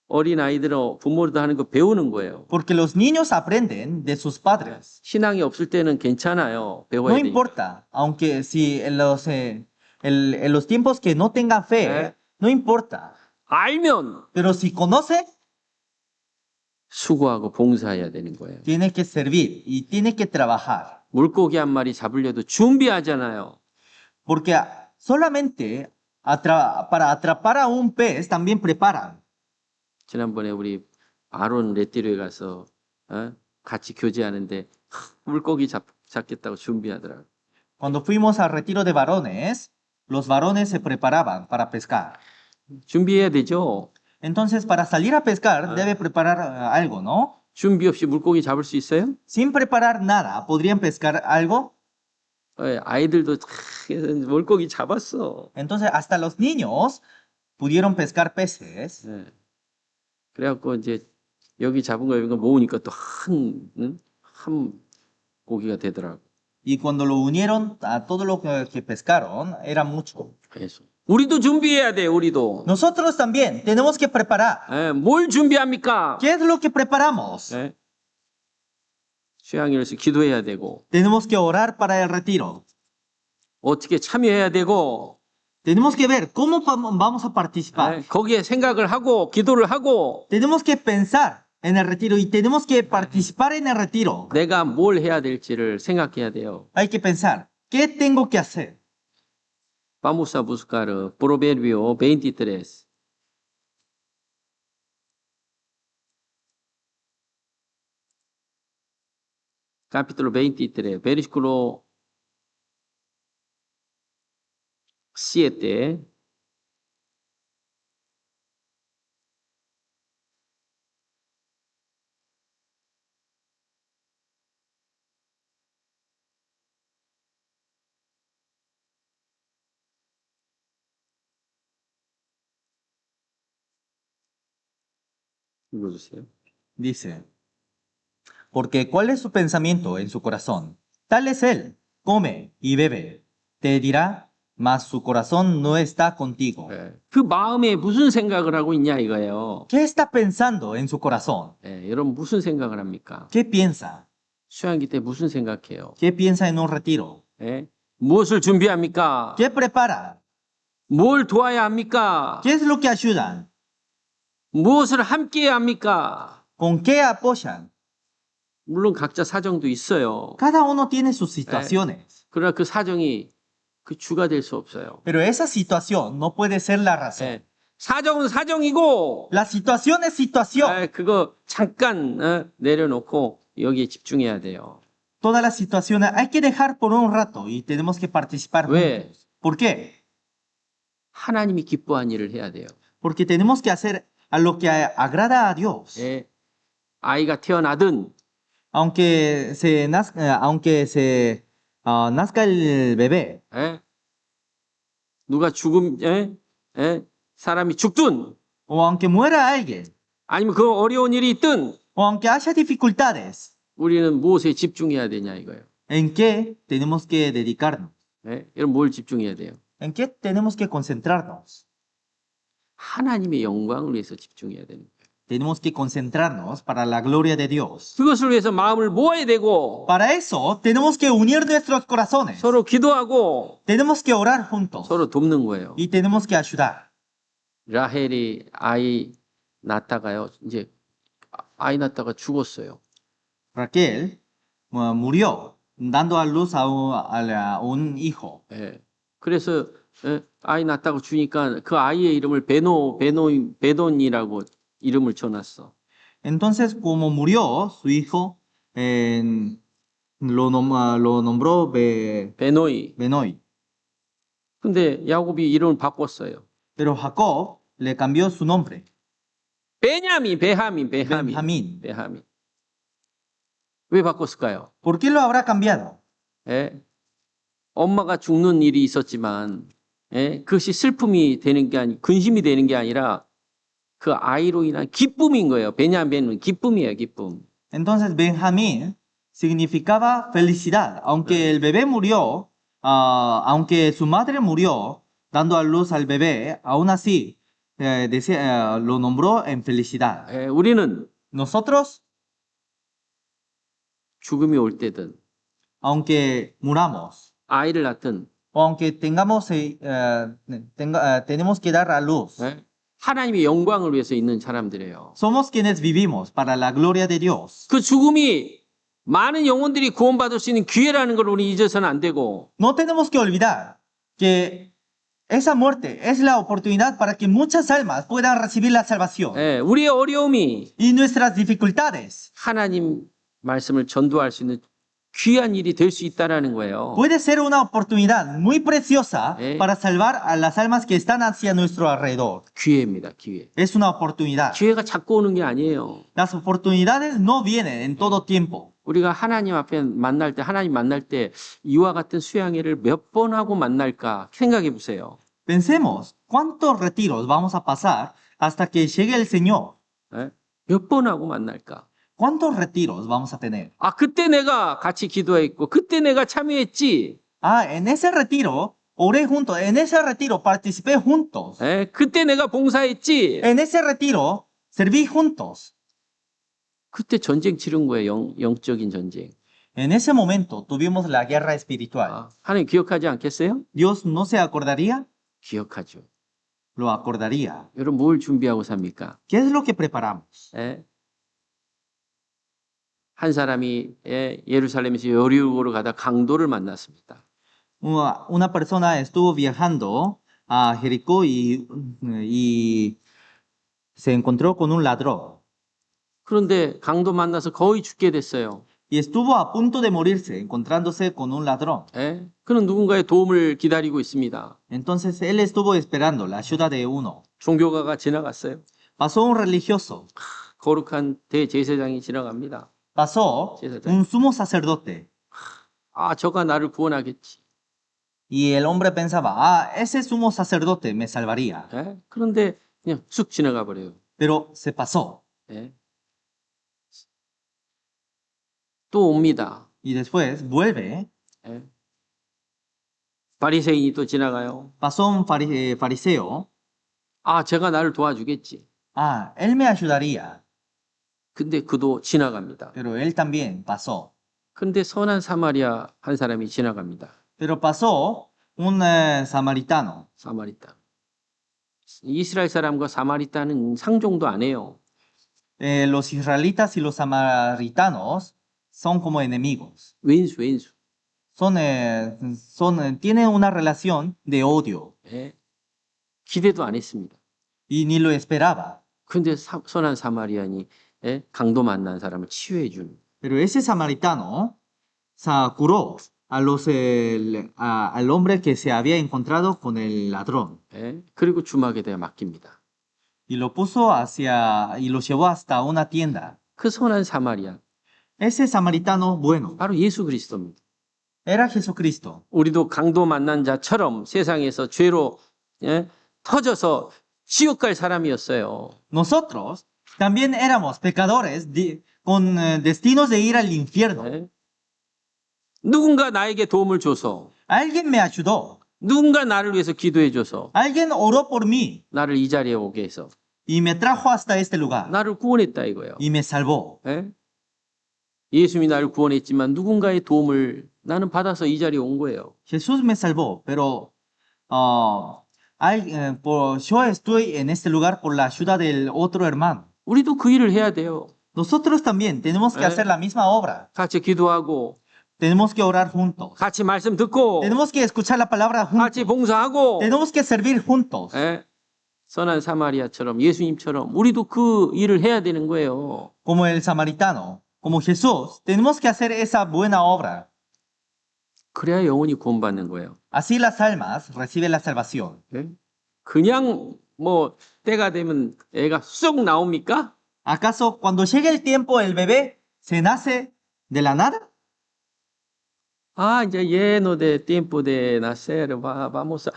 어린 아이들은 부모로도 하는 거 배우는 거예요. Porque los niños aprenden de sus padres. 신앙이 없을 때는 괜찮아요. 배워야 No 되니까. importa, aunque si en los tiempos que no tengan fe, no importa. 알면 Pero si conoce, 수고하고 봉사해야 되는 거예요. tiene que servir y tiene que trabajar. 물고기 한 마리 잡으려도 준비하잖아요. Porque solamente para atrapar a un pez también preparan. 지난번에 우리 아론 레띠로에 가서 같이 교제하는데 물고기 잡겠다고 준비하더라고요. Cuando fuimos al retiro de varones, los varones se preparaban para pescar. 준비해야 되죠. Entonces, para salir a pescar, debe preparar algo, ¿no? 준비 없이 물고기 잡을 수 있어요? Sin preparar nada, ¿podrían pescar algo? 아이들도 물고기 잡았어. Entonces, hasta los niños pudieron pescar peces. 예. 그래갖고 이제 여기 잡은 거 이거 모으니까 또 한 고기가 되더라고. Y cuando lo unieron a todo lo que pescaron, era mucho. 그래서 우리도 준비해야 돼. 우리도. Nosotros también tenemos que preparar. 예, 뭘 준비합니까? ¿Qué es lo que preparamos? 예. 수양일에서 기도해야 되고 Tenemos que orar para el retiro. 어떻게 참여해야 되고 Tenemos que ver cómo vamos a participar. 예, 거기에 생각을 하고 기도를 하고 Tenemos que pensar en el retiro y tenemos que participar en el retiro. 내가 뭘 해야 될지를 생각해야 돼요. Hay que pensar, ¿qué tengo que hacer? Vamos a buscar Proverbio 23. Capítulo 23, versículo 7. 읽어주세요. Dice, porque ¿cuál es su pensamiento en su corazón? Tal es él, come y bebe. Te dirá, mas su corazón no está contigo. 예, 그 마음에 무슨 생각을 하고 있냐 이거예요. ¿Qué está pensando en su corazón? 예, 여러분 무슨 생각을 합니까? ¿Qué piensa? 수양기 때 무슨 생각해요? ¿Qué piensa en un retiro? 예? 무엇을 준비합니까? ¿Qué prepara? 뭘 도와야 합니까? ¿Qué es lo que ayudan? 무엇을 함께 해야 합니까? ¿Con qué apoyan? 물론 각자 사정도 있어요. Cada uno tiene sus situaciones, 그러나 그 사정이 그 주가 될 수 없어요. pero esa situación no puede ser la razón. 예. 사정은 사정이고 La situación es situación. 그거 잠깐 내려놓고 여기에 집중해야 돼요. Todas las situaciones hay que dejar por un rato y tenemos que participar 왜? juntos. ¿Por qué? 하나님이 기뻐한 일을 해야 돼요. Porque tenemos que hacer a lo que agrada a Dios. 예. 아이가 태어나든 aunque se nazca el bebé, 예? 누가 사람이 죽든 o aunque muera alguien, 아니면 그 어려운 일이 있든 o aunque haya dificultades, 우리는 무엇에 집중해야 되냐 이거예요. ¿en qué tenemos que dedicarnos? 예? 여러분 뭘 집중해야 돼요? ¿En qué tenemos que concentrarnos? 하나님의 영광을 위해서 집중해야 되는 거예요. Tenemos que concentrarnos para la gloria de Dios. 그것을 위해서 마음을 모아야 되고 Para eso tenemos que unir nuestros corazones. 서로 기도하고 Tenemos que orar juntos 서로 돕는 거예요. y tenemos que ayudar. 라헬이 아이 낳다가요. 이제 아이 낳다가 죽었어요. Raquel murió dando a luz a un hijo. 예. 그래서 아이 낳다가 주니까 그 아이의 이름을 베돈이라고 이름을 줘놨어. Entonces, como murió su hijo, lo nombró 베노이. Benoi. 근데 야곱이 이름을 바꿨어요. Pero Jacob le cambió su nombre, 베냐민, 베하민. Benjamín. 왜 바꿨을까요? ¿Por qué lo habrá cambiado? 예? 엄마가 죽는 일이 있었지만, 예? 그것이 슬픔이 되는 게 아니, 근심이 되는 게 아니라 그 아이로 인한 기쁨인 거예요. 베냐민은 기쁨이에요, 기쁨. Entonces, Benjamín significaba felicidad. Aunque el bebé murió, aunque su madre murió dando a luz al bebé, aún así lo nombró en felicidad. 예, 우리는 Nosotros, 죽음이 올 때든 aunque muramos, 아이를 낳든 o aunque tenemos que dar a luz, 예? 하나님의 영광을 위해서 있는 사람들이에요. somos quienes vivimos para la gloria de Dios. 그 죽음이 많은 영혼들이 구원받을 수 있는 기회라는 걸 우리 잊어서는 안 되고 No tenemos que olvidar que esa muerte es la oportunidad para que muchas almas puedan recibir la salvación. 예, 우리의 어려움이 Y nuestras dificultades 하나님 말씀을 전도할 수 있는 귀한 일이 될 수 있다라는 거예요. puede ser una oportunidad muy preciosa Eh. para salvar a las almas que están hacia nuestro alrededor. 기회입니다, 기회. Es una oportunidad. 기회가 자꾸 오는 게 아니에요. Las oportunidades no vienen en todo tiempo. 우리가 하나님 앞에 만날 때, 하나님 만날 때 이와 같은 수양회를 몇 번 하고 만날까 생각해 보세요. Pensemos, ¿cuántos retiros vamos a pasar hasta que llegue el Señor? 예? 몇 번 하고 만날까? ¿Cuántos retiros vamos a tener? 아, 그때 내가 같이 기도했고, 그때 내가 참여했지. En ese retiro oré juntos, en ese retiro participé juntos, 예? 그때 내가 봉사했지. en ese retiro serví juntos. 그때 전쟁 치른 거예요, 영적인 전쟁. En ese momento tuvimos la guerra espiritual. 아, 하나님 기억하지 않겠어요? ¿Dios no se acordaría? 기억하죠. Lo acordaría. 여러분 뭘 준비하고 삽니까? ¿Qué es lo que preparamos? 예? 한 사람이 예루살렘에서 여리고로 가다 강도를 만났습니다. Una persona estuvo viajando a Jericó y se encontró con un ladrón 그런데 강도 만나서 거의 죽게 됐어요. y estuvo a punto de morirse encontrándose con un ladrón. 예? 그는 누군가의 도움을 기다리고 있습니다. Entonces él estuvo esperando la ayuda de uno. 종교가가 지나갔어요. Pasó un religioso, 거룩한 대제사장이 지나갑니다. pasó 제사장. un sumo sacerdote 아, 저가 나를 구원하겠지. y el hombre pensaba, ese sumo sacerdote me salvaría, 예? 그런데 그냥 쑥 지나가 버려요. pero se pasó 예? 또 옵니다. y después vuelve. 예? 바리새인이 또 지나가요. Pasó un fariseo, 아, 제가 나를 도와주겠지. él me ayudaría, 근데 그도 지나갑니다. pero él también pasó. 근데 선한 사마리아 한 사람이 지나갑니다. Pero pasó un samaritano. 사마리타. 이스라엘 사람과 사마리타는 상종도 안 해요. Los israelitas y los samaritanos son como enemigos. 왼수. Tienen una relación de odio 예? 기대도 안 했습니다. y ni lo esperaba. 근데 선한 사마리안이 예? 강도 만난 사람을 치유해 준. Pero ese samaritano curó al hombre que se había encontrado con el ladrón 예? 그리고 주막에 대해 맡깁니다. y lo puso y lo llevó hasta una tienda. 그 선한 사마리안 Ese samaritano bueno 바로 예수 그리스도입니다. era Jesucristo. 우리도 강도 만난 자처럼 세상에서 죄로 예? 터져서 지옥 갈 사람이었어요. Nosotros también éramos pecadores con destinos de ir al infierno. 예? 누군가 나에게 도움을 줘서 Alguien me ayudó, 누군가 나를 위해서 기도해 줘서 alguien oró por mí 나를 이 자리에 오게 해서 y me trajo hasta este lugar 나를 구원했다 이거예요. y me salvó. 예? 예수님이 나를 구원했지만 누군가의 도움을 나는 받아서 이 자리에 온 거예요. Jesús me salvó, pero yo estoy en este lugar por la ayuda del otro hermano. 우리도 그 일을 해야 돼요. Nosotros también tenemos que hacer la misma obra. 같이 기도하고 Tenemos que orar juntos. 같이 말씀 듣고 Tenemos que escuchar la palabra juntos. 같이 봉사하고 Tenemos que servir juntos. 예? 선한 사마리아처럼 예수님처럼 우리도 그 일을 해야 되는 거예요. Como el samaritano, como Jesús, tenemos que hacer esa buena obra. 그래야 영혼이 구원받는 거예요. Así las almas reciben la salvación. 예? 그냥 뭐 때가 되면 애가 쑥 나옵니까? ¿Acaso cuando llegue el tiempo el bebé se nace de la nada? Ah, ya lleno de tiempo de nacer, vamos a...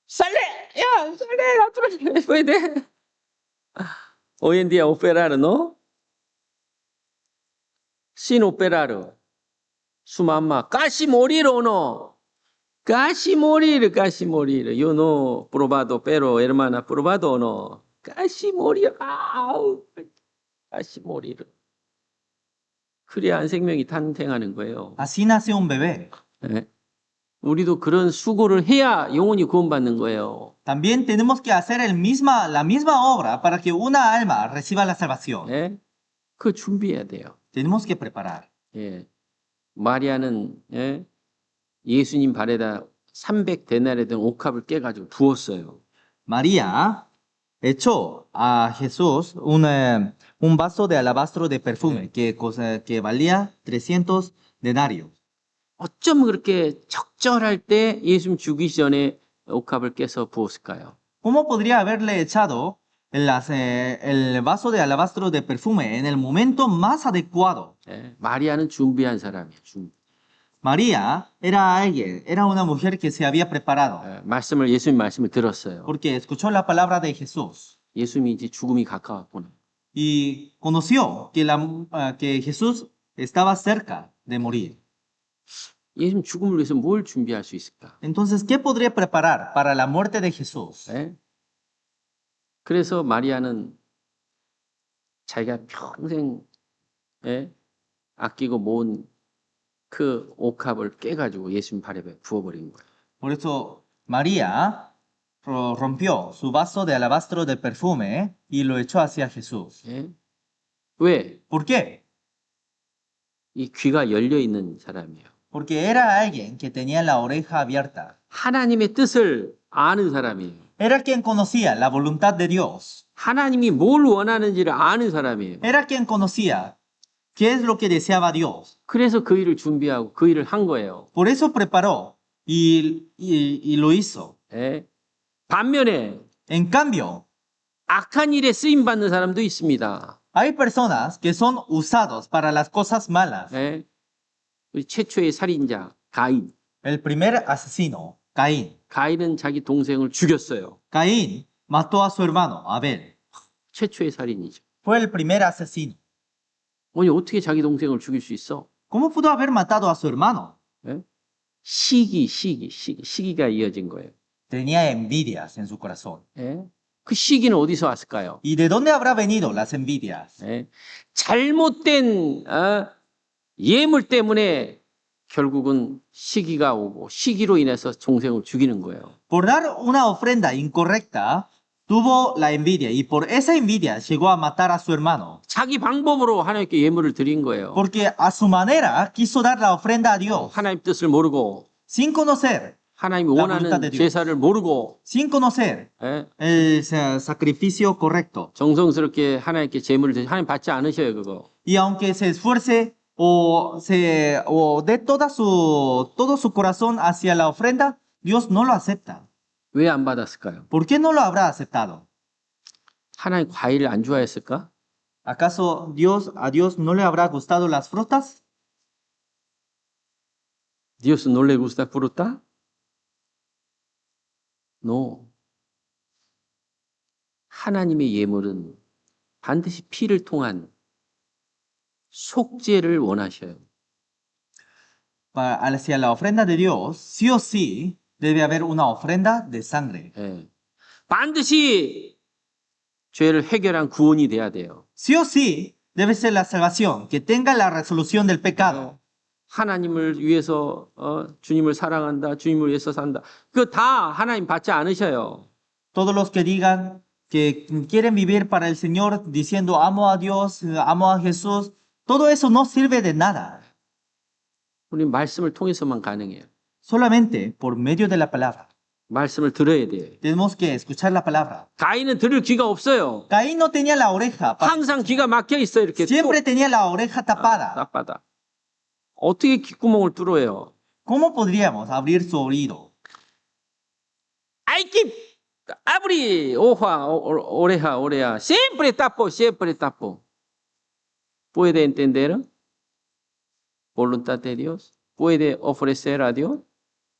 ¡Sale! ¡Ya! ¡Sale! ¡Otro! Puede. Hoy en día operar, ¿no? Sin operar. Su mamá, casi morir o no. Casi morir, casi morir. Yo no he probado, pero hermana, ¿probado o no? Casi morir. ¡Au! casi morir. 그래야 생명이 탄생하는 거예요. Así nace un bebé. 예? 우리도 그런 수고를 해야 영혼이 구원받는 거예요. También tenemos que hacer la misma obra para que una alma reciba la salvación. 예? 그 준비해야 돼요. Tenemos que preparar. 예. 마리아는 예? 예수님 발에다 300데나리에 된 옥합을 깨가지고 부었어요. María echó a Jesús un vaso de alabastro de perfume que valía 300 denarios. 어쩜 그렇게 적절할 때 예수님 죽기 전에 옥합을 깨서 부었을까요? ¿Cómo podría haberle echado el vaso de alabastro de perfume en el momento más adecuado? 예. 마리아는 준비한 사람이에요. María era una mujer que se había preparado 예. 예수님 말씀을 들었어요. porque escuchó la palabra de Jesús 예수님이 이제 죽음이 가까웠구나. y conoció que Jesús estaba cerca de morir. 예수님 죽음을 위해서 뭘 준비할 수 있을까? Entonces, ¿qué podría preparar para la muerte de Jesús? 예? 그래서 마리아는 자기가 평생 예? 아끼고 모은 그 옥합을 깨가지고 예수님 발에 부어버린 거예요. Por eso María rompió su vaso de alabastro de perfume y lo echó hacia Jesús. 예? 왜? ¿Por qué? 이 귀가 열려 있는 사람이에요. Porque era alguien que tenía la oreja abierta. 하나님의 뜻을 아는 사람이에요. Era quien conocía la voluntad de Dios. 하나님이 뭘 원하는지를 아는 사람이에요. Era quien conocía qué es lo que deseaba Dios. 그래서 그 일을 준비하고 그 일을 한 거예요. Por eso preparó y lo hizo. 예? 반면에 En cambio, 악한 일에 쓰임 받는 사람도 있습니다. hay personas que son usados para las cosas malas. 예? 우리 최초의 살인자 가인. El primer asesino, Caín. 가인은 자기 동생을 죽였어요. Caín mató a su hermano, Abel. 최초의 살인이죠. Fue el primer asesino. 아니 어떻게 자기 동생을 죽일 수 있어? ¿Cómo pudo haber matado a su hermano? 예? 시기가 이어진 거예요. Tenía envidias en su corazón. 예? 그 시기는 어디서 왔을까요? ¿Y de dónde habrá venido las envidias? 예? 잘못된 예물 때문에 결국은 시기가 오고 시기로 인해서 동생을 죽이는 거예요. Por dar una ofrenda incorrecta, tuvo la envidia y por esa envidia llegó a matar a su hermano. 자기 방법으로 하나님께 예물을 드린 거예요. Porque a su manera quiso dar la ofrenda a Dios, 하나님 뜻을 모르고 sin conocer, 하나님이 La 원하는 voluntad de Dios. 제사를 모르고 sin conocer 예? el sacrificio correcto. 정성스럽게 하나님께 제물을 드리 하나님 받지 않으셔요 그거. Y aunque se esfuerce o dé todo su corazón hacia la ofrenda, Dios no lo acepta. 왜 안 받았을까요? ¿Por qué no lo habrá aceptado? 하나님 과일을 안 좋아했을까? ¿Acaso a Dios no le habrá gustado las frutas? Dios no le gusta fruta? No. 하나님의 예물은 반드시 피를 통한 속죄를 원하셔요. Hacia la ofrenda de Dios, sí o sí, debe haber una ofrenda de sangre. 예. 반드시 죄를 해결한 구원이 돼야 돼요. Sí o sí, debe ser la salvación, que tenga la resolución del pecado. 하나님을 위해서 주님을 사랑한다, 주님을 위해서 산다. 그거 다 하나님 받지 않으셔요. Todos los que digan que quieren vivir para el Señor diciendo amo a Dios, amo a Jesús, todo eso no sirve de nada. 우리 말씀을 통해서만 가능해요. Solamente por medio de la palabra. 말씀을 들어야 돼요. Tenemos que escuchar la palabra. 가인은 들을 귀가 없어요. Caín no tenía la oreja, 항상 귀가 막혀 있어요. 이렇게 siempre tenía la oreja tapada. 나빠다. 어떻게 귓구멍을 뚫어요? ¿Cómo podríamos abrir su oído? Hay que abrir oreja. Siempre tapo. ¿Puede entender voluntad de Dios? ¿Puede ofrecer a Dios?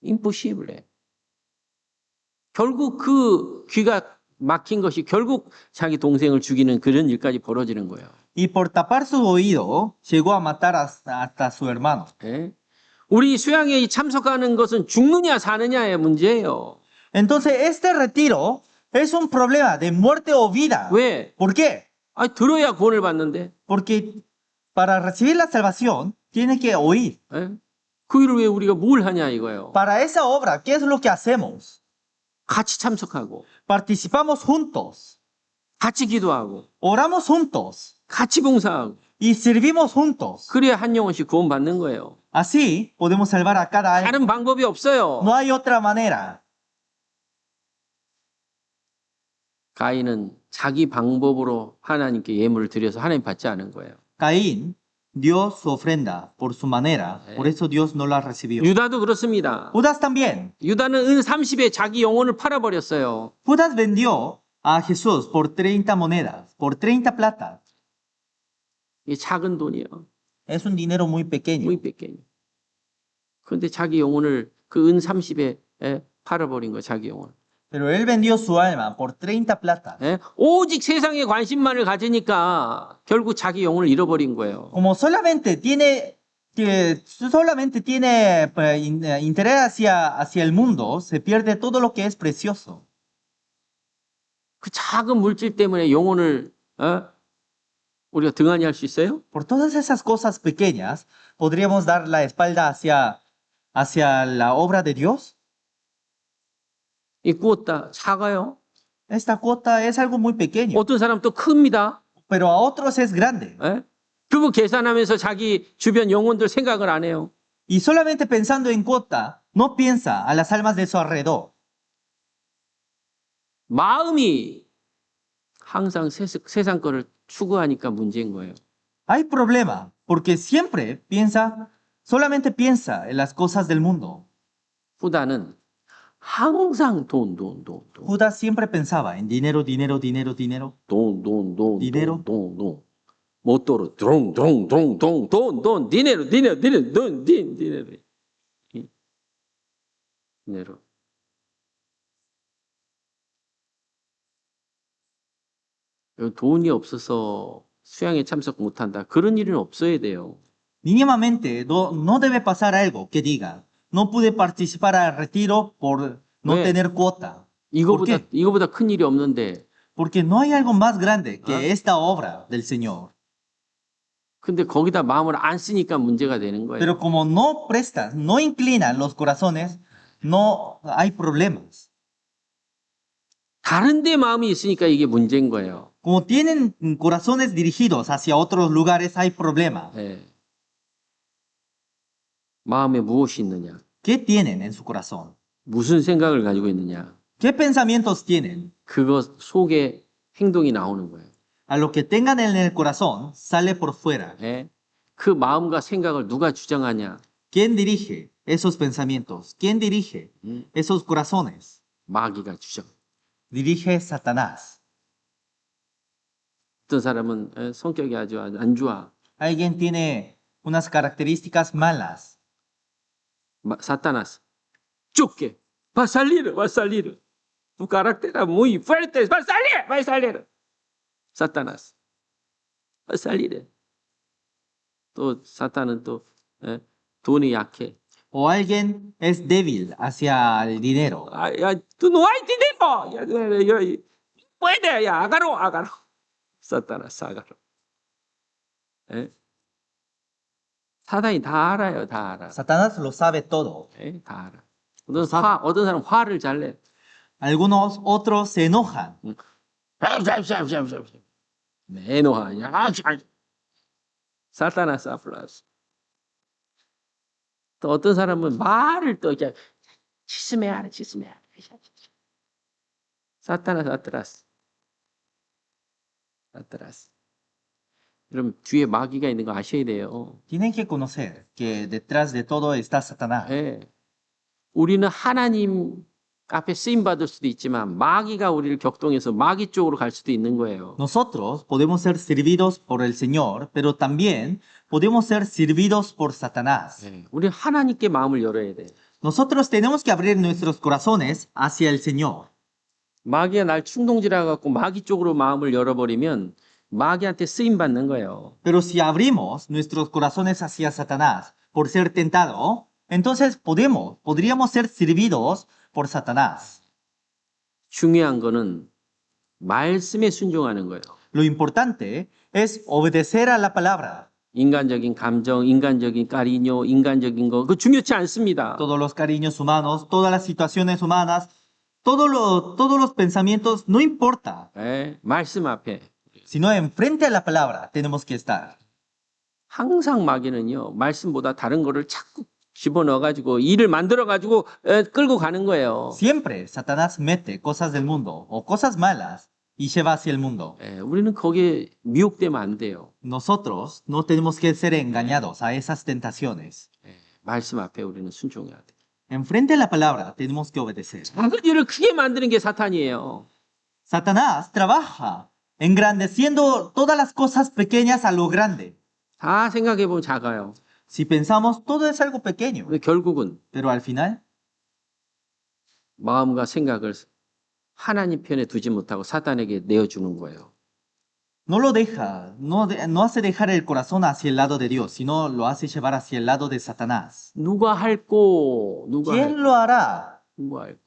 Imposible. 결국 그 귀가 막힌 것이 결국 자기 동생을 죽이는 그런 일까지 벌어지는 거예요. Y por tapar su oído, llegó a matar hasta su hermano. 예? 우리 수양회에 참석하는 것은 죽느냐 사느냐의 문제예요. Entonces, este retiro es un problema de muerte o vida. 왜? ¿Por qué? 들어야 구원을 받는데. Porque para recibir la salvación, tiene que oír. 예? 그 일을 왜 우리가 뭘 하냐 이거예요. Para esa obra, ¿qué es lo que hacemos? 같이 참석하고, Participamos juntos, 같이 기도하고, oramos juntos 같이 봉사하고. y servimos juntos. 그래야 한 영혼씩 구원 받는 거예요. Así podemos salvar a cada alma. 다른 방법이 없어요. No hay otra manera. 가인은 자기 방법으로 하나님께 예물을 드려서 하나님 받지 않은 거예요. Caín dio su ofrenda por su manera, por eso Dios no la recibió. 유다도 그렇습니다. Judas también. 유다는 은 30에 자기 영혼을 팔아버렸어요. Judas vendió a Jesús por 30 monedas, por 30 plata. 이게 작은 돈이에요. Es un dinero muy pequeño. muy pequeño. 그런데 자기 영혼을 그 은 30에 팔아버린 거예요. 자기 영혼. Pero él vendió su alma por 30 plata. 오직 세상에 관심만을 가지니까 결국 자기 영혼을 잃어버린 거예요. Como solamente tiene interés hacia el mundo, se pierde todo lo que es precioso. 그 작은 물질 때문에 영혼을 우리가 등한히 할 수 있어요? Por todas esas cosas pequeñas, ¿podríamos dar la espalda hacia la obra de Dios? 이 구웠다 작아요. Esta cuota es algo muy pequeño, 어떤 사람 또 큽니다. pero a otros es grande. 그거 계산하면서 자기 주변 영혼들 생각을 안 해요. Y solamente pensando en cuota, no piensa a las almas de su alrededor. 마음이 항상 세상 거를 추구하니까 문제인 거예요. Hay problema, porque solamente piensa en las cosas del mundo. 후다는 항상 돈. Judas siempre pensaba en dinero. dinero. 모토로 돈. dinero. 돈이 없어서 수양에 참석 못한다. 그런 일은 없어야 돼요. Mínimamente, no debe pasar algo que diga, no pude participar al retiro por no 왜? tener cuota. 이거보다 큰 일이 없는데. Porque no hay algo más grande que esta obra del Señor. 근데 거기다 마음을 안 쓰니까 문제가 되는 거예요. Pero como no prestan, no inclinan los corazones, no hay problemas. 다른 데 마음이 있으니까 이게 문제인 거예요. Como tienen corazones dirigidos hacia otros lugares, hay problema. 예. 마음에 무엇이 있느냐? ¿Qué tienen en su corazón? 무슨 생각을 가지고 있느냐? ¿Qué pensamientos tienen? 그것 속에 행동이 나오는 거예요. A lo que tengan en el corazón, sale por fuera. 예? 그 마음과 생각을 누가 주장하냐? ¿Quién dirige esos pensamientos? ¿Quién dirige esos corazones? 마귀가 주장. Dirige Satanás. 어떤 사람은 성격이 아주 안 좋아. Alguien tiene unas características malas. Satanás. Choque. Va a salir. Tu carácter es muy fuerte. Va a salir. Satanás. Va a salir. 또 사탄은 또 돈이 약해. O alguien es débil hacia el dinero. 야, tú no hay dinero. 야, puede. 야, hágalo. Satanás, hágalo. 사탄이 다 알아요. 다 알아. Satanás lo sabe todo. 다 알아. 어떤 사람 화를 잘 내. Algunos otros se enojan. 내 enoja. 사탄아스 플러스. 또 어떤 사람은 말을 또 이렇게 치스매하라. 사타나스 아트라스. 아트라스. 여러분 뒤에 마귀가 있는 거 아셔야 돼요. Tienen que conocer que detrás de todo está Satanás. 예. 우리는 하나님 앞에 쓰임 받을 수도 있지만 마귀가 우리를 격동해서 마귀 쪽으로 갈 수도 있는 거예요. Nosotros podemos ser servidos por el Señor, pero también podemos ser servidos por Satanás. 예. 우리는 하나님께 마음을 열어야 돼. Nosotros tenemos que abrir nuestros corazones hacia el Señor. 마귀가 날 충동질해 갖고 마귀 쪽으로 마음을 열어버리면 마귀한테 쓰임 받는 거예요. Pero si abrimos nuestros corazones hacia Satanás por ser tentado, entonces podríamos ser servidos por Satanás. 중요한 거는 말씀에 순종하는 거예요. Lo importante es obedecer a la palabra. 인간적인 감정, 인간적인 까리뇨, 인간적인 거 그거 중요치 않습니다. Todos los cariños humanos, todas las situaciones humanas, todos los pensamientos, no importa. 예. 말씀 앞에 Sino enfrente a la palabra tenemos que estar. 항상 마귀는요 말씀보다 다른 거를 자꾸 집어넣어가지고 일을 만들어가지고 끌고 가는 거예요. Siempre Satanás mete cosas del mundo o cosas malas y lleva hacia el mundo. 예, 우리는 거기에 미혹되면 안 돼요. Nosotros no tenemos que ser engañados a esas tentaciones. 예, 말씀 앞에 우리는 순종해야 돼. Enfrente a la palabra tenemos que obedecer. 작은 일을 크게 만드는 게 사탄이에요. Satanás trabaja engrandeciendo todas las cosas pequeñas a lo grande. 다 생각해 보면 작아요. Si pensamos, todo es algo pequeño, 근데 결국은 pero al final 마음과 생각을 하나님 편에 두지 못하고 사탄에게 내어주는 거예요. no lo deja, no hace dejar el corazón hacia el lado de Dios, sino lo hace llevar hacia el lado de Satanás. 누가 할꼬? ¿Quién lo hará? 누가 할꼬?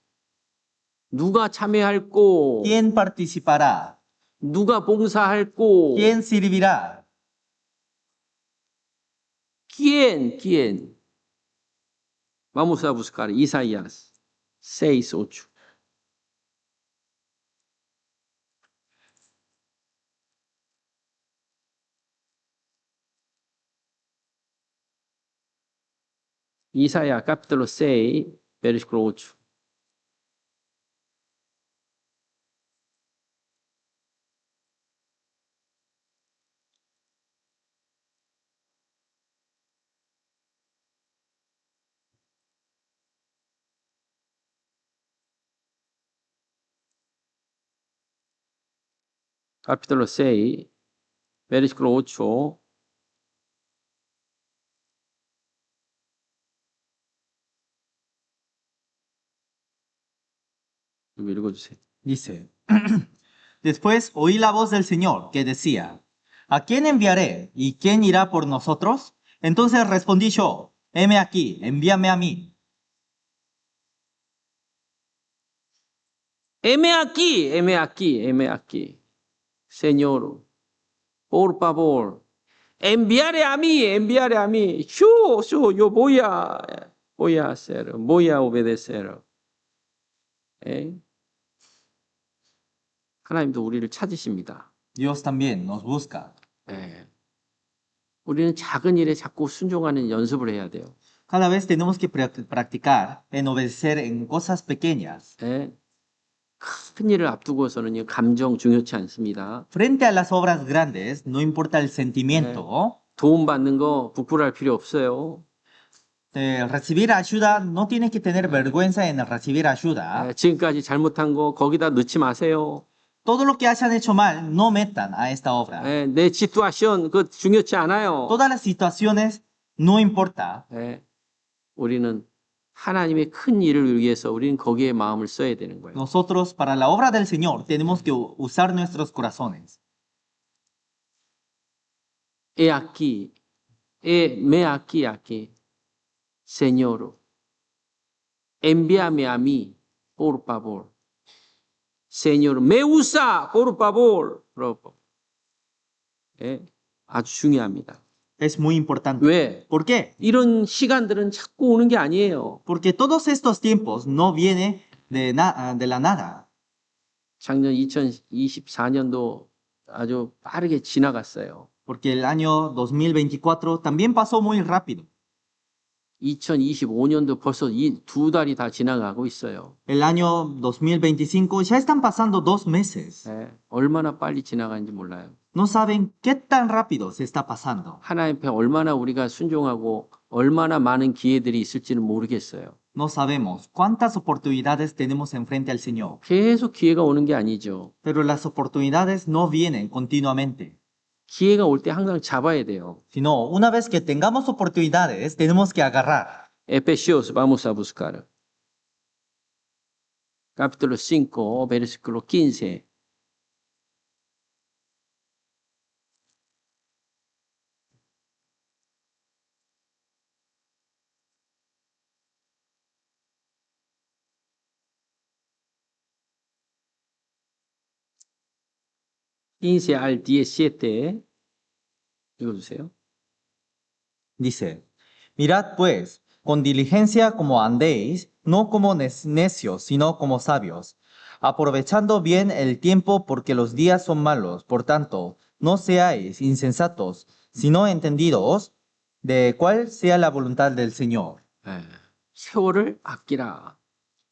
누가 참여할꼬? ¿Quién participará? 누가 봉사할꼬? ¿Quién servirá? ¿Quién? Vamos a buscar Isaías 6:8. Isaías capítulo 6, versículo 8. Capítulo 6, versículo 8. 이거 읽어주세요. Dice, después oí la voz del Señor que decía, ¿a quién enviaré y quién irá por nosotros? Entonces respondí yo, heme aquí, envíame a mí. Heme aquí. Señor, por favor, enviaré a mí. Yo voy a hacer, voy a obedecer. 에? 하나님도 우리를 찾으십니다. Dios también nos busca. 에. 우리는 작은 일에 자꾸 순종하는 연습을 해야 돼요. Cada vez tenemos que practicar en obedecer en cosas pequeñas. 에. 큰 일을 앞두고서는 감정 중요치 않습니다. Frente a las obras grandes, no importa el sentimiento. 도움 받는 거 부끄러워할 필요 없어요. Recibir ayuda, no tiene que tener vergüenza en recibir ayuda. 지금까지 잘못한 거 거기다 넣지 마세요. Todo lo que hayan hecho mal, no metan a esta obra. 내 시투아션 그 중요치 않아요. Todas las situaciones, no importa. 우리는 하나님의 큰 일을 위해서 우리는 거기에 마음을 써야 되는 거예요. Nosotros, para la obra del Señor, tenemos que usar nuestros corazones. Me aquí, Señor, envíame a mí, por favor. Señor, me usa, por favor. 아주 중요합니다. Es muy importante. 왜? ¿Por qué? 이런 시간들은 자꾸 오는 게 아니에요. Porque todos estos tiempos no vienen de la nada. 작년 2024년도 아주 빠르게 지나갔어요. Porque el año 2024 también pasó muy rápido. 2025년도 벌써 이 두 달이 다 지나가고 있어요. El año 2025 ya están pasando 2 meses. 예, 얼마나 빨리 지나가는지 몰라요. No saben qué tan rápido se está pasando. 하나님 앞에 얼마나 우리가 순종하고 얼마나 많은 기회들이 있을지는 모르겠어요. No sabemos cuántas oportunidades tenemos enfrente al Señor. 계속 기회가 오는 게 아니죠. Pero las oportunidades no vienen continuamente, 기회가 올 때 항상 잡아야 돼요. sino una vez que tengamos oportunidades, tenemos que agarrar. Efesios, vamos a buscar. Capítulo 5, versículo 15. al 17. 읽어주세요. Dice, mirad pues, con diligencia como andéis, no como necios, sino como sabios, aprovechando bien el tiempo porque los días son malos. Por tanto, no seáis insensatos, sino entendidos de cuál sea la voluntad del Señor. 예, 세월을 아끼라.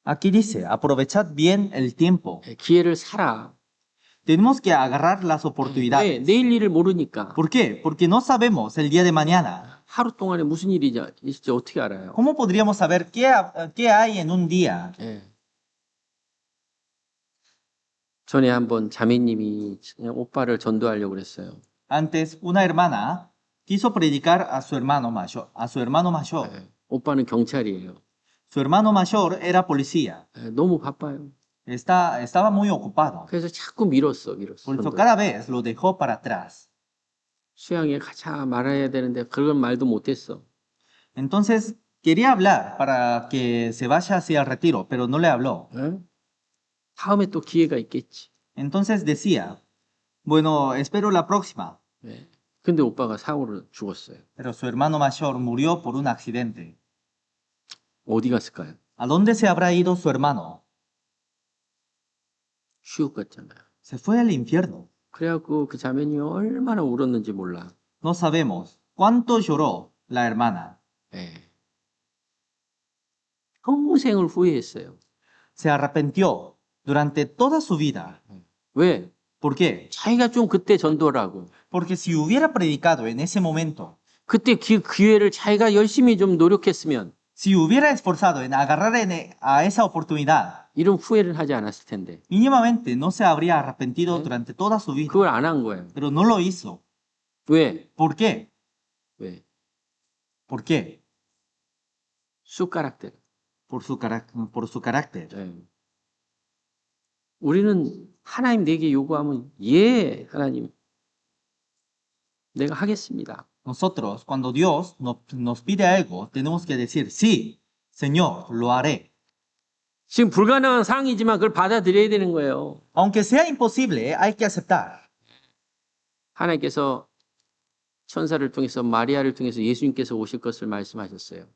Aquí dice, aprovechad bien el tiempo. 예, 기회를 사라. Tenemos que agarrar las 왜? oportunidades. 내일 일을 모르니까. ¿Por qué? Porque no sabemos el día de mañana. 하루 동안에 무슨 일이 있을지 어떻게 알아요? ¿Cómo podríamos saber qué hay en un día? 예. 전에 한번 자매님이 오빠를 전도하려고 그랬어요. Antes, una hermana quiso predicar a su hermano mayor. 예, 오빠는 경찰이에요. Su hermano mayor era policía. 예, 너무 바빠요. Estaba muy ocupado. 그래서 자꾸 밀었어. Por eso 전도를. cada vez lo dejó para atrás. 수양에 가자 말아야 되는데 그런 말도 못했어. Entonces, quería hablar para que se vaya hacia el retiro, pero no le habló. 예? 다음에 또 기회가 있겠지. Entonces decía, bueno, espero la próxima. 예. 근데 오빠가 사고로 죽었어요. Pero su hermano mayor murió por un accidente. 어디 갔을까요? ¿A dónde se habrá ido su hermano? 슈 갔잖아요. Se fue al infierno. 그래갖고 그 자매님이 얼마나 울었는지 몰라. No sabemos cuánto lloró la hermana. 예. 평생을 후회했어요. Se arrepintió durante toda su vida. 왜? ¿Por qué? 자기가 좀 그때 전도라고. Porque si hubiera predicado en ese momento, 그때 기회를 자기가 열심히 좀 노력했으면 si hubiera esforzado en agarrar a esa oportunidad, 이런 후회를 하지 않았을 텐데. mínimamente no se habría arrepentido durante toda su vida. 그걸 안 한 거예요. Pero no lo hizo. 왜? ¿Por qué? 왜? ¿Por qué? 쑥가락대로. Por su carácter. 예. 우리는 하나님 내게 요구하면 예, 하나님. 내가 하겠습니다. Nosotros, cuando Dios nos pide algo, tenemos que decir, sí, Señor, lo haré. 지금 불가능한 상황이지만 그걸 받아들여야 되는 거예요. Aunque sea imposible, hay que aceptar. 하나님께서 천사를 통해서 마리아를 통해서 예수님께서 오실 것을 말씀하셨어요.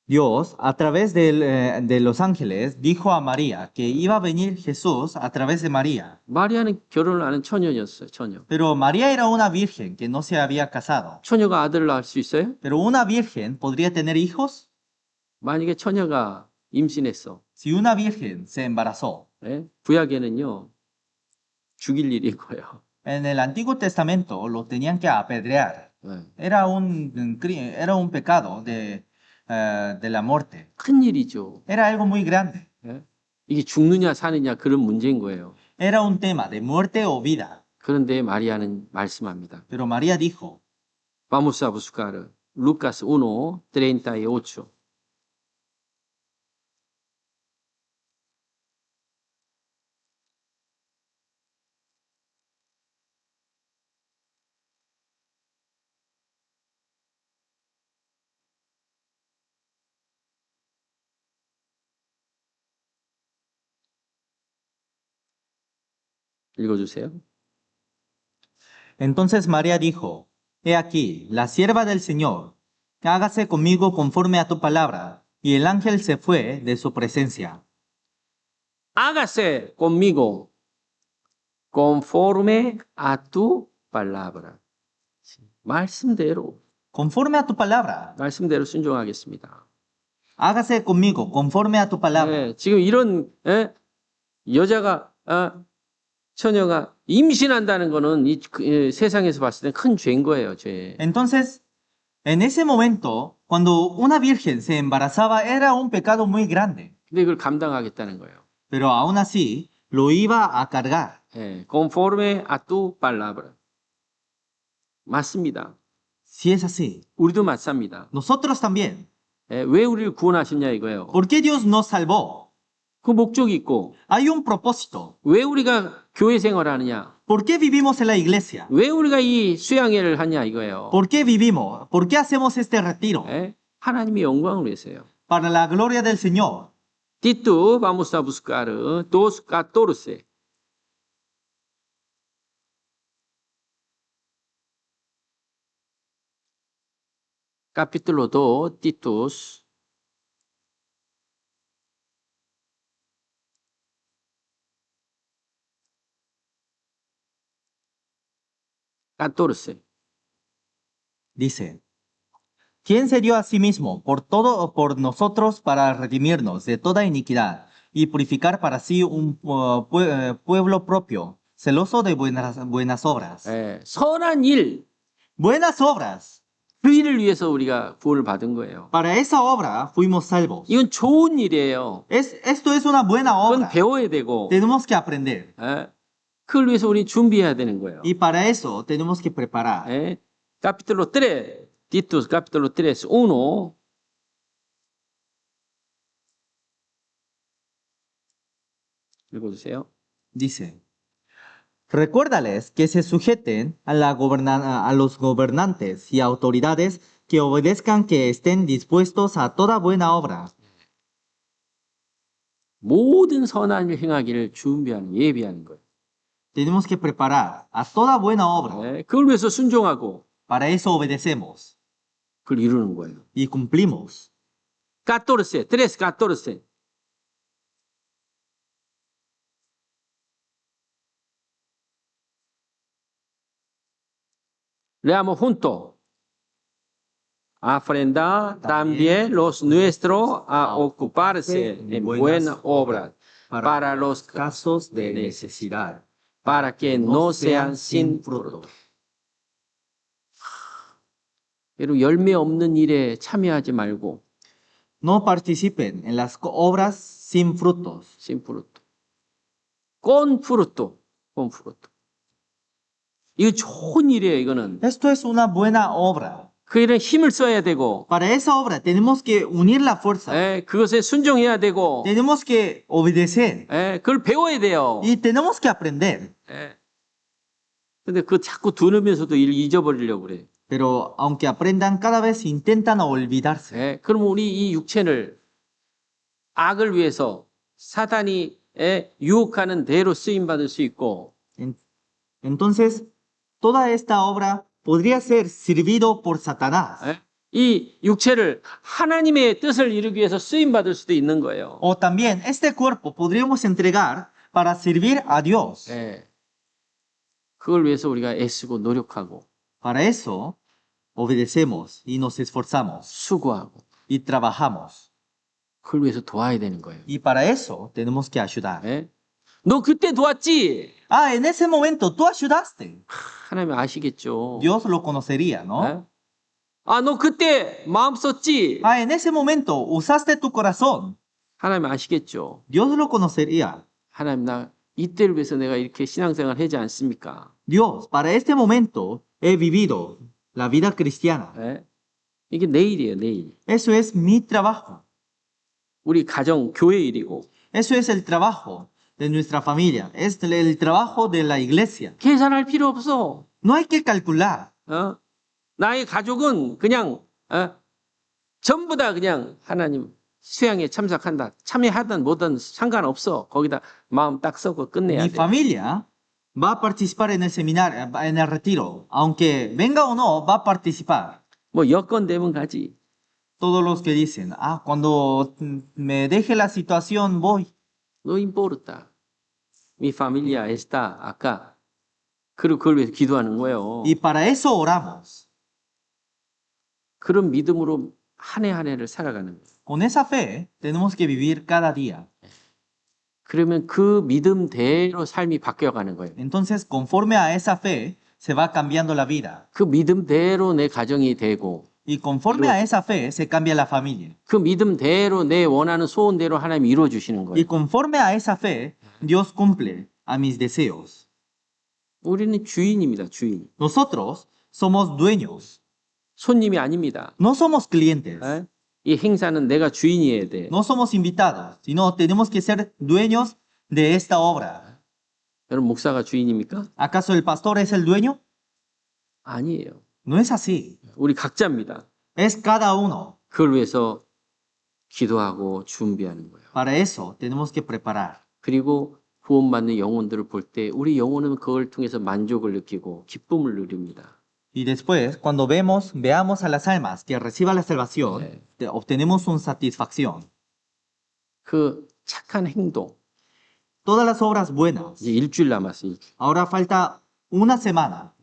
Dios, a través de los ángeles, dijo a María que iba a venir Jesús a través de María. 마리아는 결혼을 안 한 처녀였어요. 처녀. Pero María era una virgen que no se había casado. 처녀가 아들을 낳을 수 있어요? Pero una virgen podría tener hijos. 만약에 처녀가 임신했어. Si una virgen se embarazó. 예? 구약에는요. 죽일 일인 거예요. En el Antiguo Testamento lo tenían que apedrear. 예. Era un pecado de la muerte. 큰 일이죠. Era algo muy grande. 예? 이게 죽느냐 사느냐 그런 문제인 거예요. Era un tema de muerte o vida. 그런데 마리아는 말씀합니다. Pero María dijo, Vamos a buscar Lucas 1:38. 읽어주세요. entonces María dijo, he aquí, la sierva del Señor, hágase conmigo conforme a tu palabra. Y el ángel se fue de su presencia. Hágase conmigo conforme a tu palabra. 말씀대로. conforme a tu palabra. 말씀대로 순종하겠습니다. Hágase conmigo, conforme a tu palabra. 예, 지금 이런 여자가 처녀가 임신한다는 거는 세상에서 봤을 때 큰 죄인 거예요, 죄. Entonces, en ese momento, cuando una virgen se embarazaba, era un pecado muy grande. 근데 그걸 감당하겠다는 거예요. Pero aún así, lo iba a cargar. 예, conforme a tu palabra. 맞습니다. Si es así, 우리도 맞습니다. nosotros también. 예, 왜 우리를 구원하셨냐 이거예요. ¿Por qué Dios nos salvó? 그 목적이 있고 Hay un propósito. 왜 우리가 교회 생활을 하느냐, ¿Por qué vivimos en la iglesia? 왜 우리가 이 수양회를 하냐 이거예요. ¿Por qué vivimos? ¿Por qué hacemos este retiro? 예, 하나님의 영광을 위해서요. Para la gloria del Señor. Tito, vamos a buscar 2:14. Capítulo 2, Titus. Dice, ¿quién se dio a sí mismo por todo por nosotros para redimirnos de toda iniquidad y purificar para sí un pueblo propio, celoso de buenas obras? 예, 선한 일, Buenas obras. 그 일을 위해서 우리가 구원을 받은 거예요. Para esa obra fuimos salvos. 이건 좋은 일이에요. Esto es una buena 그건 obra. 배워야 되고, Tenemos que aprender. 예, 그걸 위해서 우리 준비해야 되는 거예요. Y para eso tenemos que preparar. 예, capítulo 3, Titus, capítulo 3, 1. 읽어주세요. Dice, recuérdales que se sujeten a los gobernantes y autoridades, que obedezcan, que estén dispuestos a toda buena obra. 모든 선한 일 행하기를 준비하는, 예비하는 거예요. Tenemos que preparar a toda buena obra. 예, 그걸 위해서 순종하고 Para eso obedecemos 그걸 이루는 거예요. y cumplimos. 14, 3:14. Leamos juntos. Aprenda también los nuestros a ocuparse en buena obra para los casos de necesidad, para que no sean sin fruto. 여러분, 열매 없는 일에 참여하지 말고 No participen en las obras sin frutos. sin fruto. con fruto. con fruto. 이거 좋은 일이에요, 이거는. Esto es una buena obra. 그 일은 힘을 써야 되고, Para esa obra tenemos que unir la fuerza. 그것에 순종해야 되고, Tenemos que obedecer 그걸 배워야 돼요. y tenemos que aprender. 근데 그 자꾸 두누면서도 일 잊어버리려고 그래. Pero aunque aprendan, cada vez intentan olvidarse. 그럼 우리 이 육체를 악을 위해서 사단이 유혹하는 대로 쓰임 받을 수 있고, Entonces, toda esta obra podría ser servido por Satanás. 이 육체를 하나님의 뜻을 이루기 위해서 쓰임 받을 수도 있는 거예요. O también este cuerpo podríamos entregar para servir a Dios. 그걸 위해서 우리가 애쓰고 노력하고 Para eso obedecemos y nos esforzamos 수고하고 y trabajamos. 그걸 위해서 도와야 되는 거예요. Y para eso tenemos que ayudar. 너 그때 도왔지? Ah, en ese momento tú ayudaste. 하나님 아시겠죠? Dios lo conocería, ¿no? 너 그때 마음 썼지? Ah, en ese momento usaste tu corazón. 하나님 아시겠죠? Dios lo conocería. 하나님 나 이때를 위해서 내가 이렇게 신앙생활 하지 않습니까? Dios, para este momento he vivido la vida cristiana. 이게 내 일이에요, 내 일. Eso es mi trabajo. 우리 가정, 교회 일이고. Eso es el trabajo de nuestra familia. Es el trabajo de la iglesia. 계산할 필요 없어. No hay que calcular. 나의 가족은 그냥 전부 다 그냥 하나님 수양에 참석한다. 참여하든 뭐든 상관없어. 거기다 마음 딱 썩고 끝내야 Mi 돼. familia va a participar en el seminario, en el retiro. Aunque venga o no, va a participar. 뭐 여건 되면 가지. Todos los que dicen, cuando me deje la situación voy. No importa. Mi familia está acá. 그리고 그걸 위해서 기도하는 거예요. Y para eso oramos. 그런 믿음으로 한 해 한 해를 살아가는 거예요. Con esa fe tenemos que vivir cada día. 그러면 그 믿음대로 삶이 바뀌어가는 거예요. Entonces, conforme a esa fe, se va cambiando la vida. 그 믿음대로 내 가정이 되고 Y conforme a esa fe, se cambia la familia. 그 믿음대로 내 원하는 소원대로 하나님이 이루어 주시는 Y 거예요. conforme a esa fe, Dios cumple a mis deseos. 우리는 주인입니다. 주인. Nosotros somos dueños, 손님이 아닙니다. no somos clientes, 에? 이 행사는 내가 주인이어야 돼. no somos invitados, sino tenemos que ser dueños de esta obra. 여러분 목사가 주인입니까? ¿Acaso el pastor es el dueño? 아니에요. No es así. 우리 각자입니다. Es cada uno. 그걸 위해서 기도하고 준비하는 거예요. Para eso tenemos que preparar. 그리고 구원받는 영혼들을 볼 때 우리 영혼은 그걸 통해서 만족을 느끼고 기쁨을 누립니다. Y después, cuando veamos a las almas que reciban la salvación, obtenemos una satisfacción. 그 착한 행동. Todas las obras buenas. 이제 일주일 남았어요. 일주일. Ahora falta una semana.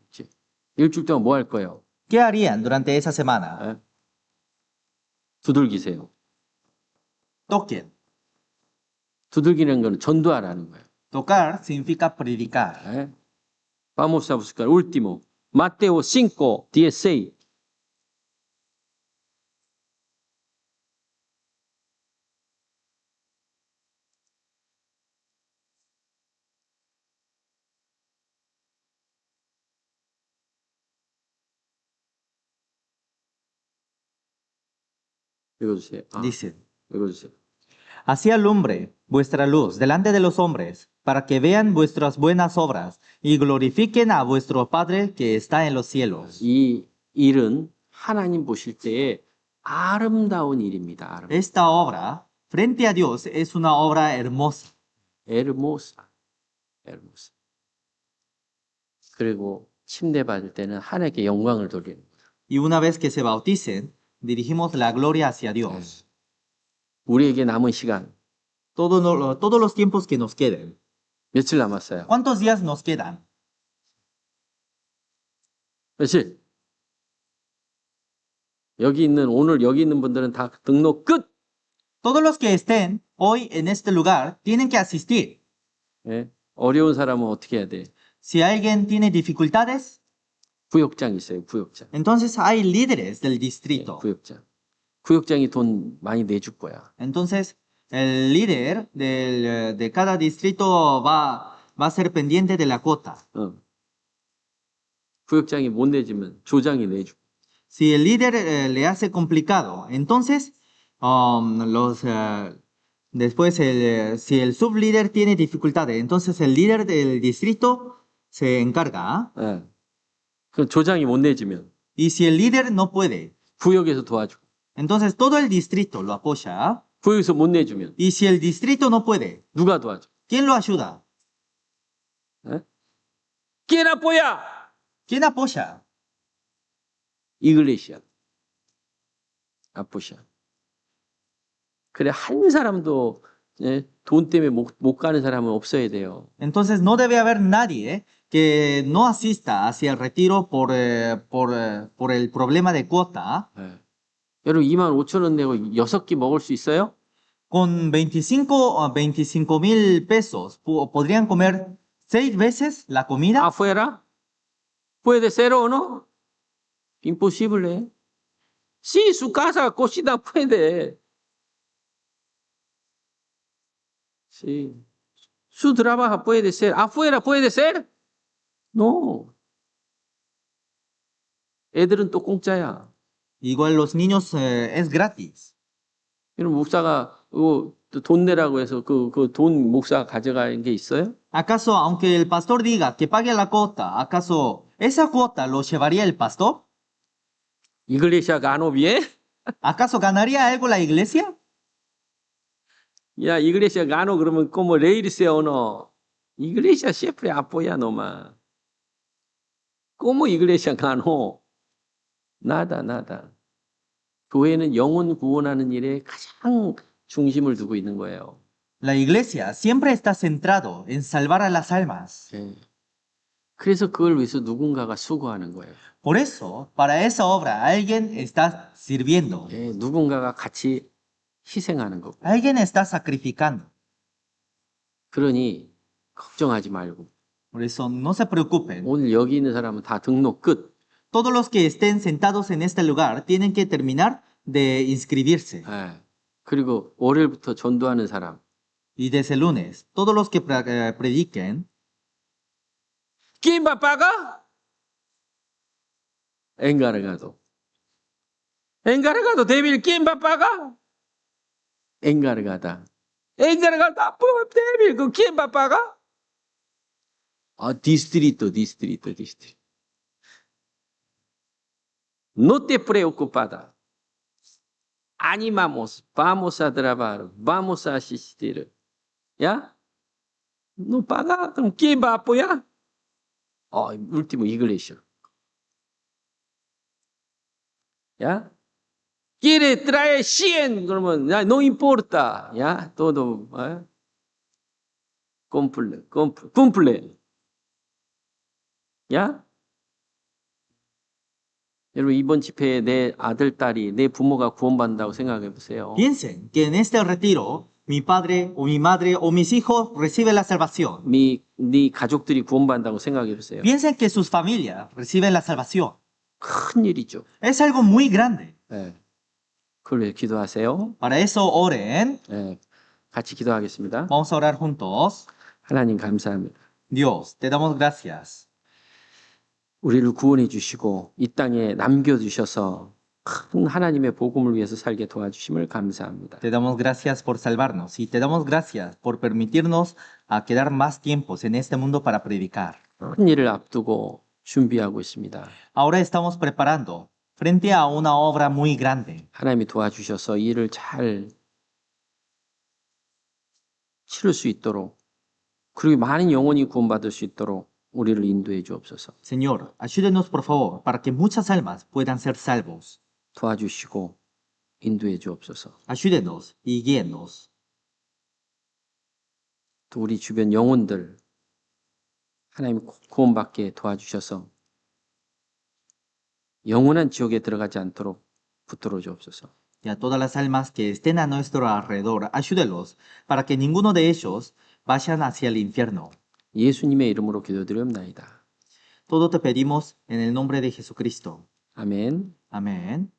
일주일 동안 뭐 할 거예요? ¿Qué harían durante esa semana? 에? 두들기세요. Toquen. 두들기는 거는 전도하라는 거예요. Tocar significa predicar. 에? Vamos a buscar último. Mateo 5:16. 읽어주세요. Dice, 읽어주세요. así alumbre vuestra luz delante de los hombres, para que vean vuestras buenas obras y glorifiquen a vuestro Padre que está en los cielos. 이 일은 하나님 보실 때에 아름다운 일입니다. 아름다운. Esta obra, frente a Dios, es una obra hermosa. 에르모사. 에르모사. 그리고 침례 받을 때는 하나님께 영광을 돌리는 거예요. Y una vez que se bauticen, dirigimos la gloria hacia Dios. 우리에게 남은 시간 Todos los tiempos que nos queden. 며칠 남았어요? ¿Cuántos días nos quedan? 며칠? 오늘 여기 있는 분들은 다 등록 끝! Todos los que estén hoy en este lugar tienen que asistir. 예? 어려운 사람은 어떻게 해야 돼? Si alguien tiene dificultades, 구역장 있어요, 구역장. entonces hay líderes del distrito. 구역장. 구역장이 돈 많이 내줄 거야. Entonces, el líder de cada distrito va a ser pendiente de la cuota. 구역장이 못 내주면 조장이 내주고. Si el líder le hace complicado, entonces, después, si el sublíder tiene dificultades, entonces el líder del distrito se encarga. 예. 그 조장이 못 내주면 Y si el líder no puede, 구역에서 도와주고. entonces todo el distrito lo apoya. 구역에서 못 내주면 Y si el distrito no puede, 누가 도와줘? ¿quién lo ayuda? 예? ¿Quién apoya? ¿Quién apoya? 이글레시아. 아포샤. 그래 한 사람도 예? 돈 때문에 못 가는 사람은 없어야 돼요. Entonces no debe haber nadie que no asista hacia el retiro por el problema de cuota. 예. 여러분 25,000원 내고 6끼 먹을 수 있어요? Con 25,000 pesos podrían comer 6 veces la comida. ¿Afuera? ¿Puede ser o no? Imposible. Sí, su casa cocina puede. Sí. Su trabajo puede ser. ¿Afuera puede ser? No. 애들은 또 공짜야. Igual los niños es gratis. 이런 목사가 돈 내라고 해서 그 돈 목사가 가져가는 게 있어요? ¿Acaso, aunque el pastor diga que pague la cuota, acaso esa cuota lo llevaría el pastor? 이글레시아 가노비에? ¿Acaso ganaría algo la iglesia? 야, 이글레시아 가노 그러면 como le irse o no? Iglesia siempre apoya nomás. ¿Cómo iglesia ganó? Nada, nada. 교회는 영혼 구원하는 일에 가장 중심을 두고 있는 거예요. La iglesia siempre está centrado en salvar a las almas. 예. 그래서 그걸 위해서 누군가가 수고하는 거예요. Por eso, para esa obra, alguien está sirviendo, 예, 누군가가 같이 희생하는 거고. alguien está sacrificando. 그러니 걱정하지 말고 Por eso, no se preocupen. 오늘 여기 있는 사람은 다 등록 끝. Todos los que estén sentados en este lugar tienen que terminar de inscribirse. 예. 그리고 월요일부터 전도하는 사람 Y desde el lunes, todos los que prediquen, ¿Quién va a pagar? Encargado. Encargado débil, ¿quién va a pagar? Encargada. Encargada débil, ¿quién va a pagar? Distrito. No te preocupada. Animamos, vamos a trabajar, vamos a asistir. ¿Ya? No paga, 그럼 ¿quién va a apoyar? Último iglesia. ¿Ya? Quiere traer 100, 그러면 ya, no importa. ¿Ya? Todo. Cumple. ¿Ya? 여러분 이번 집회에 내 아들, 딸이, 내 부모가 구원받는다고 생각해 보세요. piensen que en este retiro, mi padre o mi madre o mis hijos reciben la salvación. 네 가족들이 구원받는다고 생각해 보세요. Piensen que sus familias reciben la salvación. 큰 일이죠. Es algo muy grande. 네. 그걸 위해 기도하세요. Para eso oren. 네. 같이 기도하겠습니다. Vamos a orar juntos. 하나님 감사합니다. Dios, te damos gracias. 우리를 구원해 주시고 이 땅에 남겨주셔서 큰 하나님의 복음을 위해서 살게 도와주심을 감사합니다. Te damos gracias por salvarnos y te damos gracias por permitirnos a quedar más tiempos en este mundo para predicar. 큰 일을 앞두고 준비하고 있습니다. Ahora estamos preparando frente a una obra muy grande. 하나님이 도와주셔서 이 일을 잘 치를 수 있도록 그리고 많은 영혼이 구원받을 수 있도록 우리를 인도해 주옵소서. Señor, ayúdenos por favor para que muchas almas puedan ser salvos. 도와주시고 인도해 주옵소서. Ayúdenos y guíenos. 또 우리 주변 영혼들 하나님 구원받게 도와주셔서 영원한 지옥에 들어가지 않도록 붙들어 주옵소서. Y a todas las almas que estén a nuestro alrededor, ayúdelos para que ninguno de ellos vayan hacia el infierno. 예수님의 이름으로 기도드리옵나이다. Todo te pedimos en el nombre de Jesucristo. 아멘. Amén.